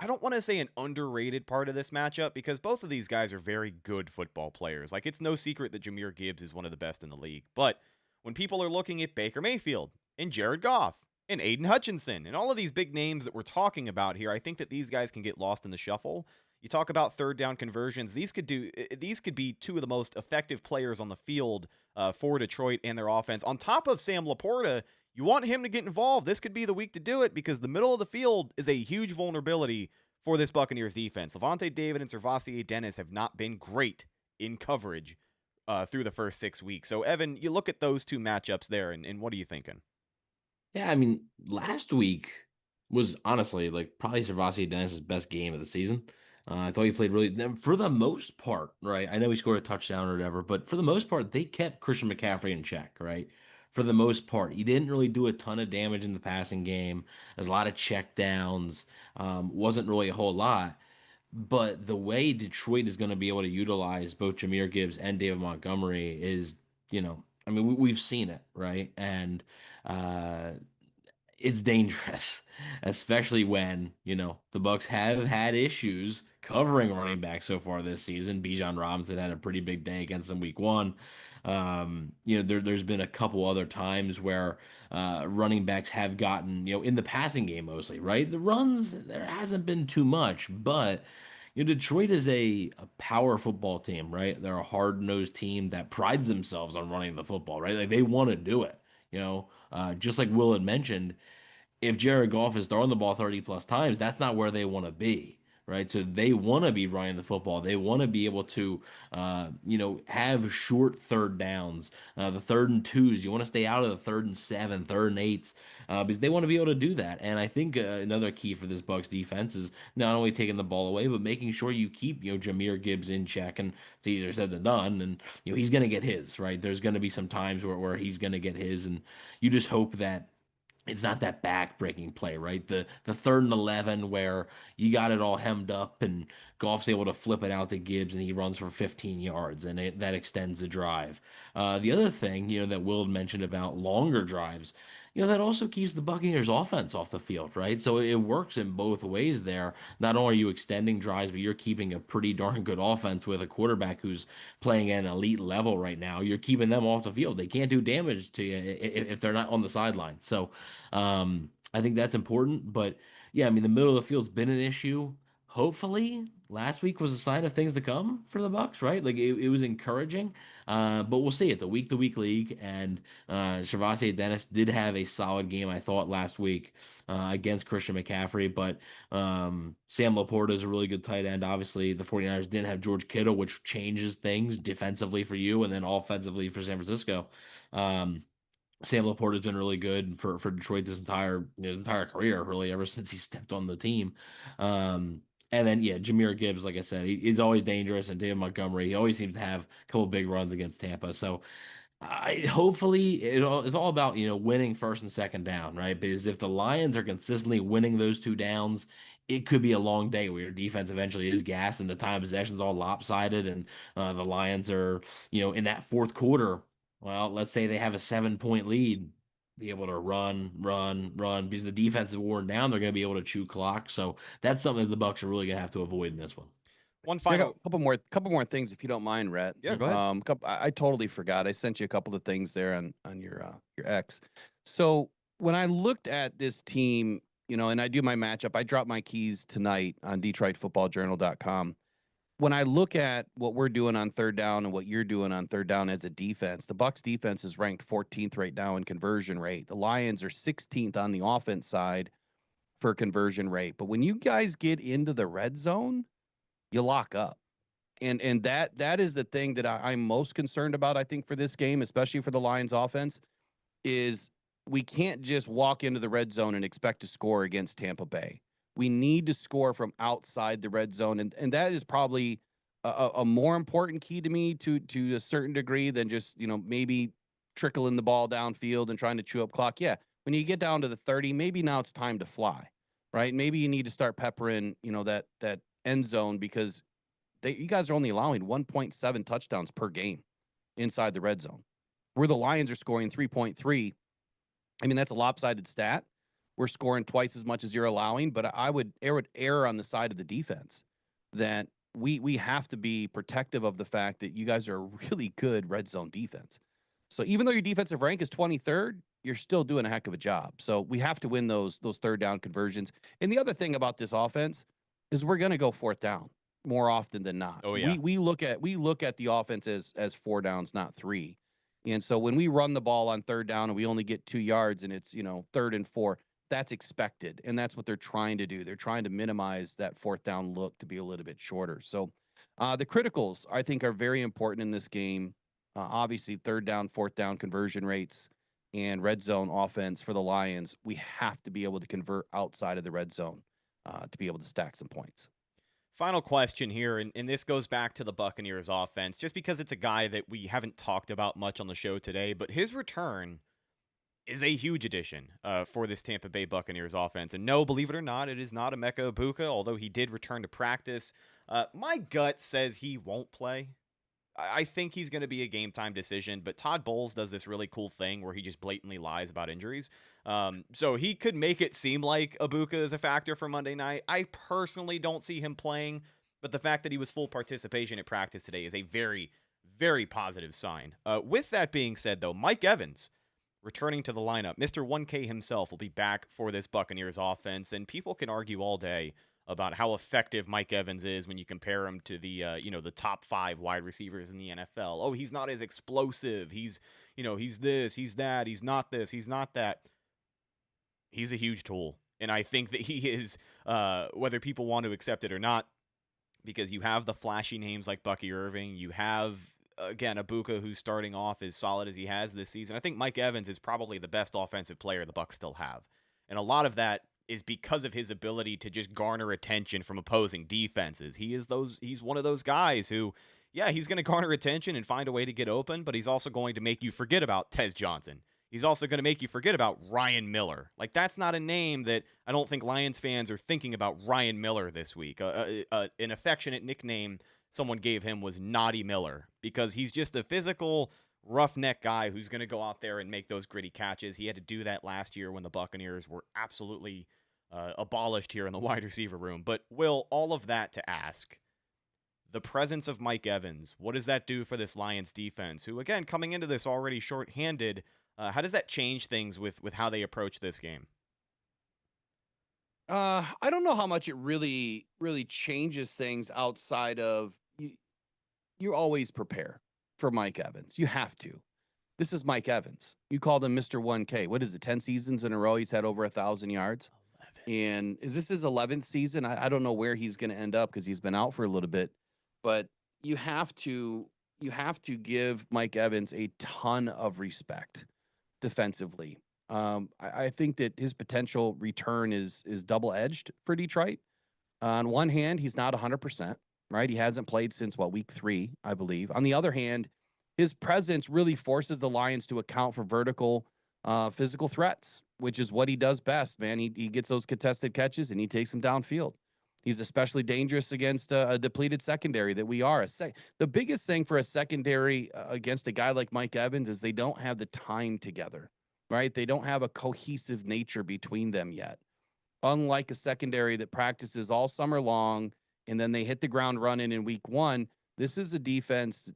I don't want to say an underrated part of this matchup because both of these guys are very good football players. Like, it's no secret that Jahmyr Gibbs is one of the best in the league. But when people are looking at Baker Mayfield and Jared Goff and Aiden Hutchinson and all of these big names that we're talking about here, I think that these guys can get lost in the shuffle. You talk about third down conversions. These could be two of the most effective players on the field for Detroit and their offense. On top of Sam Laporta, you want him to get involved. This could be the week to do it because the middle of the field is a huge vulnerability for this Buccaneers defense. Levante David and Servassier Dennis have not been great in coverage through the first 6 weeks. So, Evan, you look at those two matchups there, and what are you thinking? Yeah, I mean, last week was honestly probably Servassier Dennis' best game of the season. I thought he played really, for the most part, right? I know he scored a touchdown or whatever, but for the most part, they kept Christian McCaffrey in check, right? For the most part, he didn't really do a ton of damage in the passing game. There's a lot of check downs, wasn't really a whole lot. But the way Detroit is going to be able to utilize both Jahmyr Gibbs and David Montgomery is, I mean, we've seen it, right? And it's dangerous, especially when, the Bucs have had issues covering running back so far this season. Bijan Robinson had a pretty big day against them week 1. There's been a couple other times where running backs have gotten, in the passing game mostly, right? The runs, there hasn't been too much, but Detroit is a power football team, right? They're a hard-nosed team that prides themselves on running the football, right? Like, they want to do it, just like Will had mentioned. If Jared Goff is throwing the ball 30 plus times, that's not where they want to be. right? So they want to be running the football. They want to be able to, have short third downs, the 3rd and 2s. You want to stay out of the 3rd and 7, 3rd and 8s, because they want to be able to do that. And I think another key for this Bucs defense is not only taking the ball away, but making sure you keep, Jahmyr Gibbs in check. And it's easier said than done. And, he's going to get his, right? There's going to be some times where he's going to get his. And you just hope that it's not that back-breaking play, right? The 3rd and 11 where you got it all hemmed up and Goff's able to flip it out to Gibbs and he runs for 15 yards and that extends the drive. The other thing, that Will mentioned about longer drives, that also keeps the Buccaneers offense off the field, right? So it works in both ways there. Not only are you extending drives, but you're keeping a pretty darn good offense with a quarterback who's playing at an elite level right now. You're keeping them off the field. They can't do damage to you if they're not on the sideline. So I think that's important. But yeah, I mean, the middle of the field's been an issue. Hopefully, last week was a sign of things to come for the Bucs, right? Like it was encouraging, but we'll see. It's a week-to-week league, and Gervais Dennis did have a solid game, I thought, last week against Christian McCaffrey. But Sam Laporta is a really good tight end. Obviously, the 49ers didn't have George Kittle, which changes things defensively for you, and then offensively for San Francisco. Sam Laporta has been really good for Detroit his entire career, really, ever since he stepped on the team. And then, Jahmyr Gibbs, like I said, he's always dangerous. And David Montgomery, he always seems to have a couple big runs against Tampa. So hopefully it's all about, winning 1st and 2nd down, right? Because if the Lions are consistently winning those 2 downs, it could be a long day where your defense eventually is gassed and the time of possession is all lopsided. And the Lions are, in that 4th quarter, well, let's say they have a 7-point lead, be able to run because the defense is worn down. They're going to be able to chew clock. So that's something that the Bucs are really going to have to avoid in this one. One final, a couple more things, if you don't mind, Rhett. Yeah, go ahead. I totally forgot. I sent you a couple of things there on your X. So when I looked at this team, and I do my matchup, I drop my keys tonight on DetroitFootballJournal.com. When I look at what we're doing on 3rd down and what you're doing on 3rd down as a defense, the Bucs defense is ranked 14th right now in conversion rate. The Lions are 16th on the offense side for conversion rate. But when you guys get into the red zone, you lock up. And that is the thing that I'm most concerned about, I think, for this game, especially for the Lions offense, is we can't just walk into the red zone and expect to score against Tampa Bay. We need to score from outside the red zone. And that is probably a more important key to me to a certain degree than just, maybe trickling the ball downfield and trying to chew up clock. Yeah, when you get down to the 30, maybe now it's time to fly, right? Maybe you need to start peppering, that end zone because you guys are only allowing 1.7 touchdowns per game inside the red zone, where the Lions are scoring 3.3. I mean, that's a lopsided stat. We're scoring twice as much as you're allowing, but I would err on the side of the defense that we have to be protective of the fact that you guys are a really good red zone defense. So even though your defensive rank is 23rd, you're still doing a heck of a job. So we have to win those 3rd down conversions. And the other thing about this offense is we're going to go 4th down more often than not. Oh, yeah. We look at the offense as 4 downs, not 3. And so when we run the ball on 3rd down and we only get 2 yards and it's, 3rd and 4, that's expected. And that's what they're trying to do. They're trying to minimize that 4th down look to be a little bit shorter. So the criticals, I think, are very important in this game. Obviously, 3rd down, 4th down conversion rates and red zone offense for the Lions. We have to be able to convert outside of the red zone to be able to stack some points. Final question here, and this goes back to the Buccaneers offense, just because it's a guy that we haven't talked about much on the show today, but his return is a huge addition for this Tampa Bay Buccaneers offense. And no, believe it or not, it is not Emeka Egbuka, although he did return to practice. My gut says he won't play. I think he's going to be a game-time decision, but Todd Bowles does this really cool thing where he just blatantly lies about injuries. So he could make it seem like Egbuka is a factor for Monday night. I personally don't see him playing, but the fact that he was full participation at practice today is a very, very positive sign. With that being said, though, Mike Evans returning to the lineup. Mr. 1K himself will be back for this Buccaneers offense, and people can argue all day about how effective Mike Evans is when you compare him to the the top 5 wide receivers in the NFL. Oh, he's not as explosive. He's this, he's that, he's not this, he's not that. He's a huge tool, and I think that he is whether people want to accept it or not, because you have the flashy names like Bucky Irving. You have, again, Ibuka, who's starting off as solid as he has this season. I think Mike Evans is probably the best offensive player the Bucs still have. And a lot of that is because of his ability to just garner attention from opposing defenses. He's one of those guys who, yeah, he's going to garner attention and find a way to get open, but he's also going to make you forget about Tez Johnson. He's also going to make you forget about Ryan Miller. Like, that's not a name that I don't think Lions fans are thinking about Ryan Miller this week. An affectionate nickname someone gave him was Naughty Miller, because he's just a physical, roughneck guy who's going to go out there and make those gritty catches. He had to do that last year when the Buccaneers were absolutely abolished here in the wide receiver room. But, Will, all of that to ask, the presence of Mike Evans, what does that do for this Lions defense, who, again, coming into this already shorthanded, how does that change things with how they approach this game? I don't know how much it really changes things outside of you always prepare for Mike Evans. You have to. This is Mike Evans. You called him Mr. 1K. What is it, 10 seasons in a row he's had over 1,000 yards? 11. And is this his 11th season? I don't know where he's going to end up because he's been out for a little bit. But you have to give Mike Evans a ton of respect defensively. I think that his potential return is double-edged for Detroit. On one hand, he's not 100%, right? He hasn't played since, week 3, I believe. On the other hand, his presence really forces the Lions to account for vertical physical threats, which is what he does best, man. He gets those contested catches, and he takes them downfield. He's especially dangerous against a depleted secondary that we are. The biggest thing for a secondary against a guy like Mike Evans is they don't have the time together, right? They don't have a cohesive nature between them yet. Unlike a secondary that practices all summer long and then they hit the ground running in week 1, this is a defensive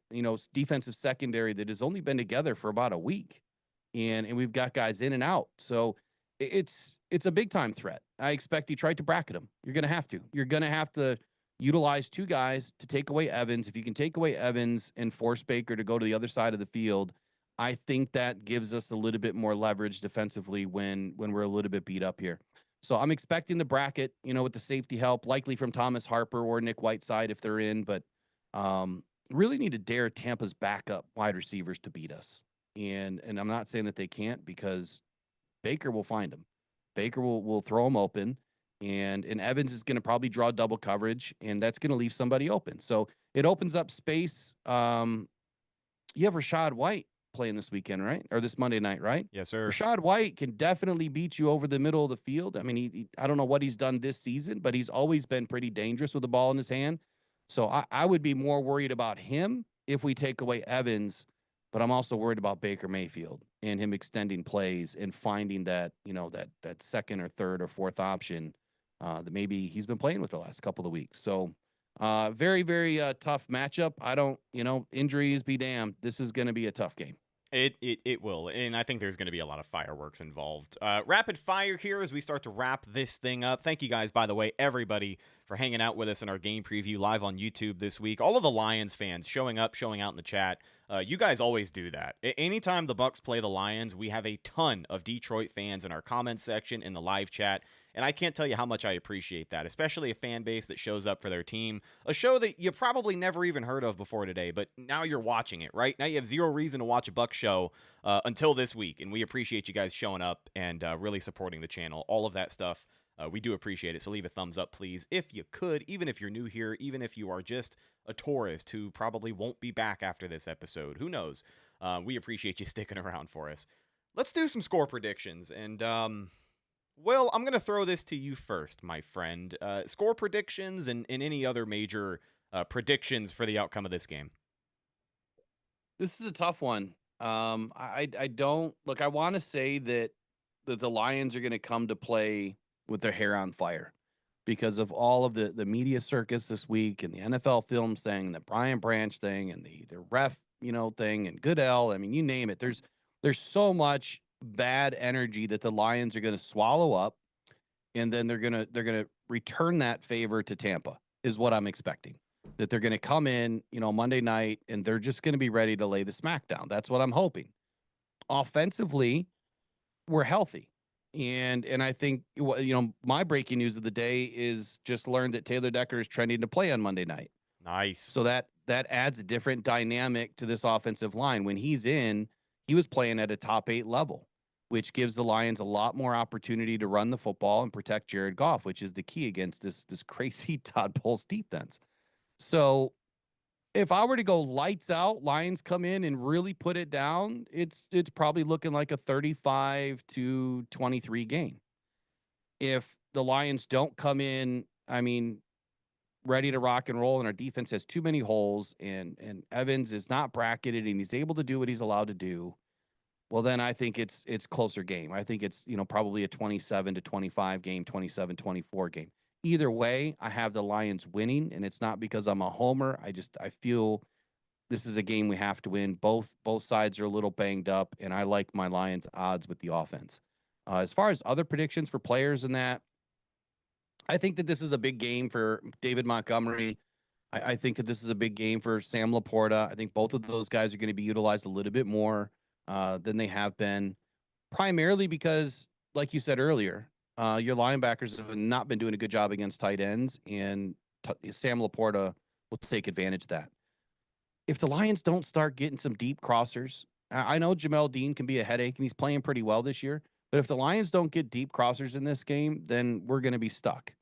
secondary that has only been together for about a week. And we've got guys in and out. So it's a big time threat. I expect Detroit to bracket him. You're going to have to. You're going to have to utilize 2 guys to take away Evans. If you can take away Evans and force Baker to go to the other side of the field, I think that gives us a little bit more leverage defensively when we're a little bit beat up here. So I'm expecting the bracket, with the safety help, likely from Thomas Harper or Nick Whiteside if they're in, but really need to dare Tampa's backup wide receivers to beat us. And I'm not saying that they can't, because Baker will find them. Baker will throw them open, and Evans is going to probably draw double coverage, and that's going to leave somebody open. So it opens up space. You have Rachaad White playing this weekend, right? Or this Monday night, right? Yes, sir. Rachaad White can definitely beat you over the middle of the field. I mean, I don't know what he's done this season, but he's always been pretty dangerous with the ball in his hand. So I would be more worried about him if we take away Evans, but I'm also worried about Baker Mayfield and him extending plays and finding that, that second or third or fourth option that maybe he's been playing with the last couple of weeks. So very, very tough matchup. I don't, injuries be damned. This is going to be a tough game. It will, and I think there's going to be a lot of fireworks involved. Rapid fire here as we start to wrap this thing up. Thank you guys, by the way, everybody, for hanging out with us in our game preview live on YouTube this week. All of the Lions fans showing up, showing out in the chat. You guys always do that. Anytime the Bucs play the Lions, we have a ton of Detroit fans in our comments section, in the live chat. And I can't tell you how much I appreciate that, especially a fan base that shows up for their team. A show that you probably never even heard of before today, but now you're watching it, right? Now you have zero reason to watch a Bucs show until this week, and we appreciate you guys showing up and really supporting the channel. All of that stuff, we do appreciate it, so leave a thumbs up, please, if you could, even if you're new here, even if you are just a tourist who probably won't be back after this episode. Who knows? We appreciate you sticking around for us. Let's do some score predictions, and Will, I'm going to throw this to you first, my friend. Score predictions and any other major predictions for the outcome of this game. This is a tough one. I don't look. I want to say that the Lions are going to come to play with their hair on fire because of all of the media circus this week and the NFL Films thing, and the Brian Branch thing, and the ref thing, and Goodell. I mean, you name it. There's so much bad energy that the Lions are going to swallow up, and then they're going to return that favor to Tampa is what I'm expecting. That they're going to come in, Monday night, and they're just going to be ready to lay the smack down. That's what I'm hoping. Offensively, we're healthy, And I think, my breaking news of the day is just learned that Taylor Decker is trending to play on Monday night. Nice. So that adds a different dynamic to this offensive line. When he's in, he was playing at a top 8 level, which gives the Lions a lot more opportunity to run the football and protect Jared Goff, which is the key against this crazy Todd Bowles defense. So if I were to go lights out, Lions come in and really put it down, it's probably looking like a 35-23 game. If the Lions don't come in, ready to rock and roll, and our defense has too many holes, and Evans is not bracketed and he's able to do what he's allowed to do, well, then I think it's closer game. I think it's, probably a 27-25 game, 27-24 game. Either way, I have the Lions winning, and it's not because I'm a homer. I feel this is a game we have to win. Both sides are a little banged up, and I like my Lions odds with the offense. As far as other predictions for players in that, I think that this is a big game for David Montgomery. I think that this is a big game for Sam Laporta. I think both of those guys are going to be utilized a little bit more than they have been, primarily because, like you said earlier, your linebackers have not been doing a good job against tight ends, and Sam Laporta will take advantage of that. If the Lions don't start getting some deep crossers, I know Jamel Dean can be a headache, and he's playing pretty well this year, but if the Lions don't get deep crossers in this game, then we're going to be stuck.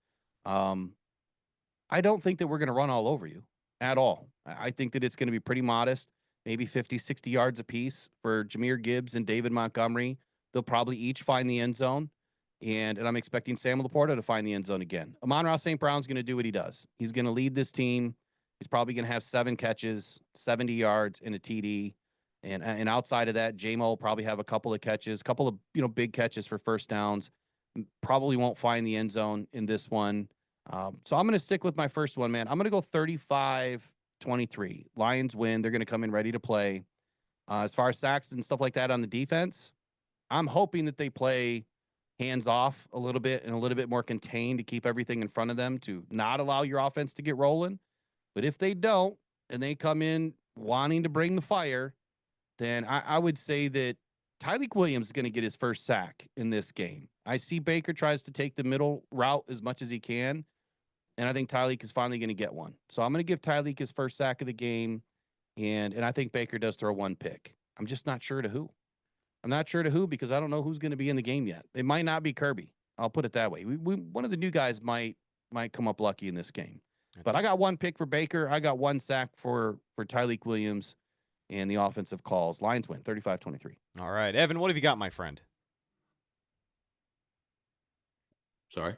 I don't think that we're going to run all over you at all. I think that it's going to be pretty modest, maybe 50, 60 yards apiece for Jahmyr Gibbs and David Montgomery. They'll probably each find the end zone. And I'm expecting Sam Laporta to find the end zone again. Amon-Ra St. Brown's going to do what he does. He's going to lead this team. He's probably going to have 7 catches, 70 yards, and a TD. And outside of that, J-Mo will probably have a couple of catches, couple of big catches for first downs. Probably won't find the end zone in this one. So I'm going to stick with my first one, man. I'm going to go 35-23. Lions win. They're going to come in ready to play. As far as sacks and stuff like that on the defense, I'm hoping that they play hands off a little bit and a little bit more contained to keep everything in front of them to not allow your offense to get rolling. But if they don't, and they come in wanting to bring the fire, then I would say that Tyreek Williams is going to get his first sack in this game. I see Baker tries to take the middle route as much as he can, and I think Tyreek is finally going to get one. So I'm going to give Tyreek his first sack of the game, and I think Baker does throw one pick. I'm just not sure to who. I'm not sure to who because I don't know who's going to be in the game yet. It might not be Kirby. I'll put it that way. One of the new guys might come up lucky in this game. But I got one pick for Baker. I got one sack for Tyreek Williams and the offensive calls. Lions win 35-23. All right. Evan, what have you got, my friend? Sorry.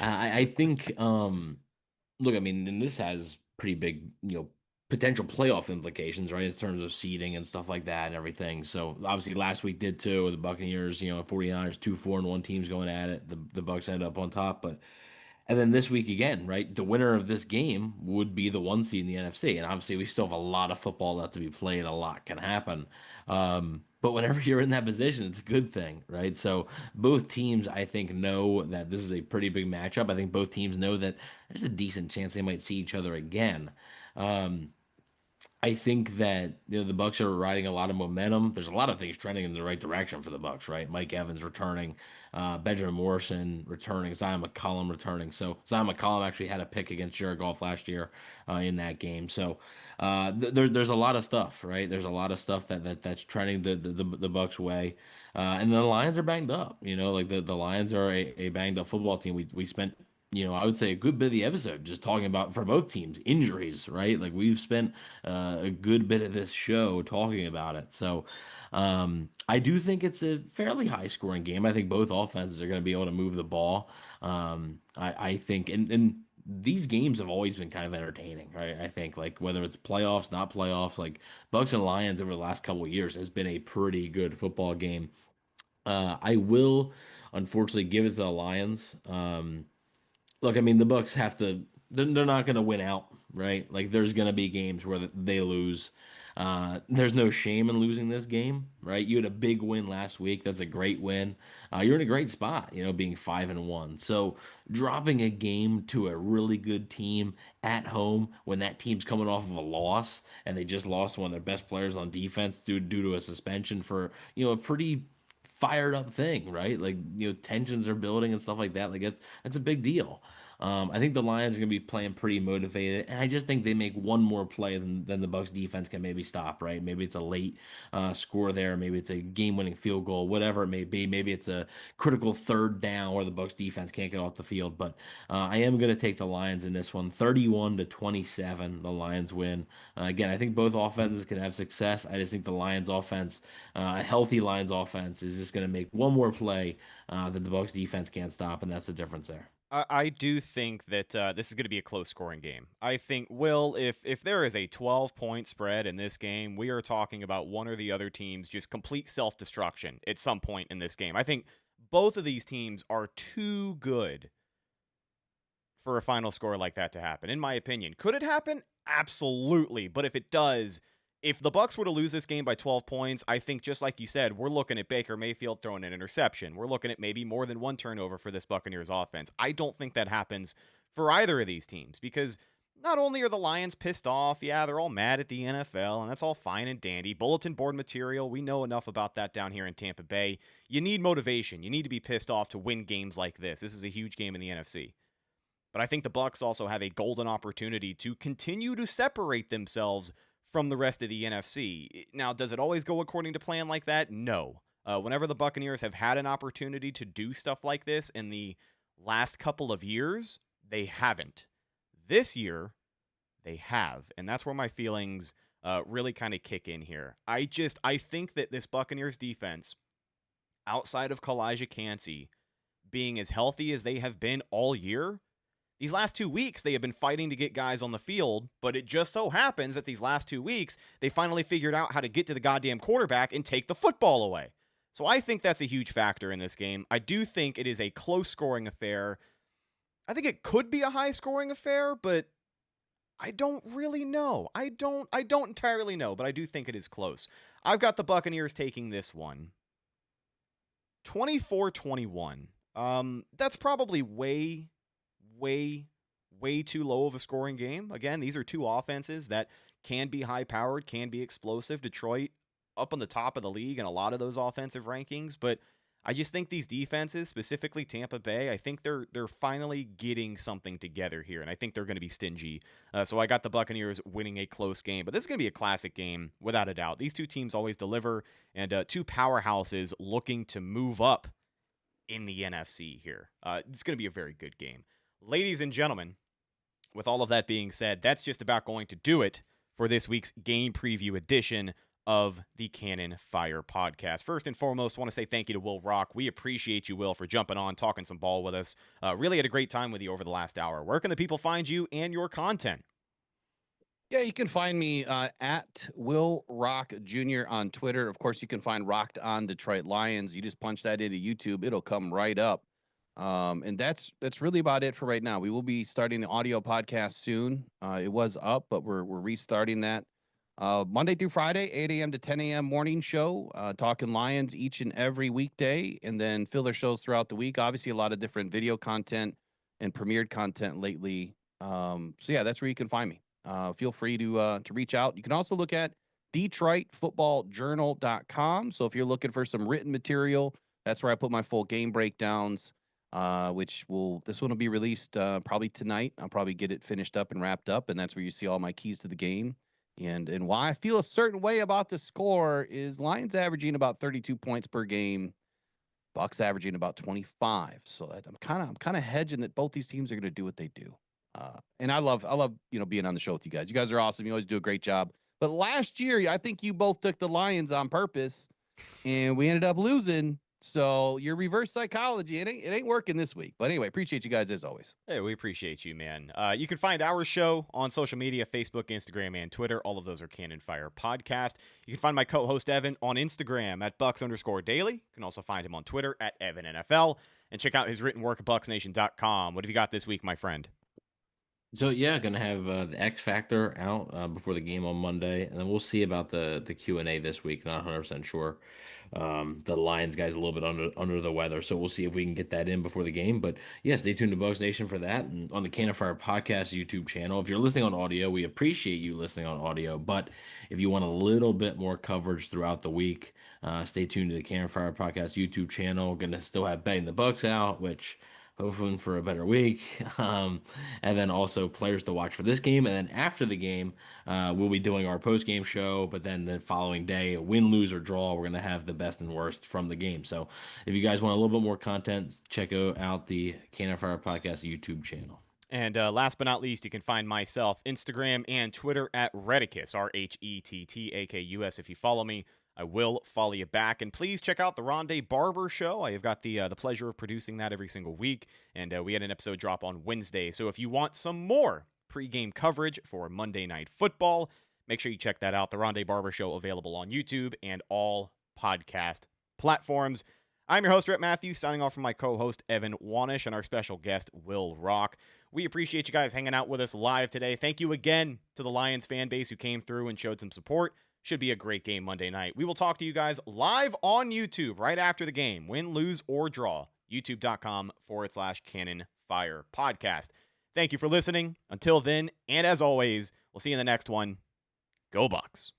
I think, look, and this has pretty big, potential playoff implications, right, in terms of seeding and stuff like that and everything. So obviously last week did too. The Buccaneers, 49ers, 2-4-1 teams going at it. The Bucs ended up on top, and then this week again, right, the winner of this game would be the 1 seed in the NFC. And obviously we still have a lot of football left to be played. A lot can happen. But whenever you're in that position, it's a good thing, right? So both teams, I think, know that this is a pretty big matchup. I think both teams know that there's a decent chance they might see each other again. I think that the Bucs are riding a lot of momentum. There's a lot of things trending in the right direction for the Bucs, right? Mike Evans returning, Benjamin Morrison returning, Zion McCollum returning. So Zion McCollum actually had a pick against Jared Goff last year in that game. So there's a lot of stuff, right? There's a lot of stuff that's trending the Bucs way, and the Lions are banged up. Like the Lions are a banged up football team. We spent I would say a good bit of the episode just talking about, for both teams, injuries, right? Like we've spent a good bit of this show talking about it. So I do think it's a fairly high scoring game. I think both offenses are going to be able to move the ball. I think, and these games have always been kind of entertaining, right? I think, like, whether it's playoffs, not playoffs, like Bucs and Lions over the last couple of years has been a pretty good football game. I will, unfortunately, give it to the Lions. Look, the Bucs have to. They're not going to win out, right? Like, there's going to be games where they lose. There's no shame in losing this game, right? You had a big win last week. That's a great win. You're in a great spot, being 5-1. So dropping a game to a really good team at home when that team's coming off of a loss and they just lost one of their best players on defense due to a suspension for a pretty fired up thing, right? Like, tensions are building and stuff like that. Like that's a big deal. I think the Lions are going to be playing pretty motivated, and I just think they make one more play than the Bucs defense can maybe stop, right? Maybe it's a late score there, maybe it's a game-winning field goal, whatever it may be. Maybe it's a critical third down where the Bucs defense can't get off the field. But I am going to take the Lions in this one, 31-27. The Lions win. Again, I think both offenses can have success. I just think the Lions offense, a healthy Lions offense, is just going to make one more play that the Bucs defense can't stop, and that's the difference there. I do think that this is going to be a close scoring game. I think, Will, if there is a 12-point spread in this game, we are talking about one or the other team's just complete self-destruction at some point in this game. I think both of these teams are too good for a final score like that to happen, in my opinion. Could it happen? Absolutely. But if it does, if the Bucs were to lose this game by 12 points, I think just like you said, we're looking at Baker Mayfield throwing an interception. We're looking at maybe more than one turnover for this Buccaneers offense. I don't think that happens for either of these teams because not only are the Lions pissed off, yeah, they're all mad at the NFL, and that's all fine and dandy. Bulletin board material, we know enough about that down here in Tampa Bay. You need motivation. You need to be pissed off to win games like this. This is a huge game in the NFC. But I think the Bucs also have a golden opportunity to continue to separate themselves from the rest of the NFC. Now, does it always go according to plan like that? No. Whenever the Buccaneers have had an opportunity to do stuff like this in the last couple of years, they haven't. This year, they have. And that's where my feelings really kind of kick in here. I think that this Buccaneers defense, outside of Kalijah Kancey, being as healthy as they have been all year, these last 2 weeks, they have been fighting to get guys on the field, but it just so happens that these last 2 weeks, they finally figured out how to get to the goddamn quarterback and take the football away. So I think that's a huge factor in this game. I do think it is a close-scoring affair. I think it could be a high-scoring affair, but I don't really know. I don't entirely know, but I do think it is close. I've got the Buccaneers taking this one 24-21. That's probably way too low of a scoring game. Again, these are two offenses that can be high-powered, can be explosive. Detroit up on the top of the league in a lot of those offensive rankings, but I just think these defenses, specifically Tampa Bay, I think they're finally getting something together here, and I think they're going to be stingy. So I got the Buccaneers winning a close game, but this is going to be a classic game, without a doubt. These two teams always deliver, and two powerhouses looking to move up in the NFC here. It's going to be a very good game. Ladies and gentlemen, with all of that being said, that's just about going to do it for this week's game preview edition of the Cannon Fire Podcast. First and foremost, I want to say thank you to Will Rock. We appreciate you, Will, for jumping on, talking some ball with us. Really had a great time with you over the last hour. Where can the people find you and your content? Yeah, you can find me at Will Rock Jr. on Twitter. Of course, you can find Rocked on Detroit Lions. You just punch that into YouTube. It'll come right up. And that's really about it for right now. We will be starting the audio podcast soon. It was up, but we're restarting that. Monday through Friday, 8 a.m. to 10 a.m. morning show, talking Lions each and every weekday, and then filler shows throughout the week. Obviously, a lot of different video content and premiered content lately. So yeah, that's where you can find me. Feel free to reach out. You can also look at DetroitFootballJournal.com. So if you're looking for some written material, that's where I put my full game breakdowns. This one will be released probably tonight. I'll probably get it finished up and wrapped up, and that's where you see all my keys to the game. And why I feel a certain way about the score is Lions averaging about 32 points per game, Bucs averaging about 25. So I'm kind of hedging that both these teams are going to do what they do. And I love being on the show with you guys. You guys are awesome. You always do a great job. But last year, I think you both took the Lions on purpose, and we ended up losing. So your reverse psychology, it ain't working this week. But anyway, appreciate you guys as always. Hey, we appreciate you, man. You can find our show on social media, Facebook, Instagram, and Twitter. All of those are Cannon Fire Podcast. You can find my co-host Evan on Instagram at Bucs_Daily. You can also find him on Twitter at EvanNFL. And check out his written work at BucsNation.com. What have you got this week, my friend? So yeah, gonna have the X Factor out before the game on Monday, and then we'll see about the Q&A this week. Not 100% sure. The Lions guy's a little bit under the weather, so we'll see if we can get that in before the game. But yeah, stay tuned to Bucs Nation for that, and on the Cannon Fire Podcast YouTube channel. If you're listening on audio, we appreciate you listening on audio. But if you want a little bit more coverage throughout the week, stay tuned to the Cannon Fire Podcast YouTube channel. Gonna still have Betting the Bucs out, which hoping for a better week. And then also players to watch for this game. And then after the game, we'll be doing our post-game show. But then the following day, win, lose, or draw, we're going to have the best and worst from the game. So if you guys want a little bit more content, check out the Cannon Fire Podcast YouTube channel. And last but not least, you can find myself Instagram and Twitter at Rhettakus, Rhettakus. If you follow me, I will follow you back. And please check out the Rondé Barber Show. I have got the pleasure of producing that every single week. And we had an episode drop on Wednesday. So if you want some more pregame coverage for Monday Night Football, make sure you check that out. The Rondé Barber Show available on YouTube and all podcast platforms. I'm your host, Rhett Matthew, signing off from my co-host, Evan Wanish, and our special guest, Will Rock. We appreciate you guys hanging out with us live today. Thank you again to the Lions fan base who came through and showed some support. Should be a great game Monday night. We will talk to you guys live on YouTube right after the game. Win, lose, or draw. YouTube.com/cannonfirepodcast. Thank you for listening. Until then, and as always, we'll see you in the next one. Go Bucs.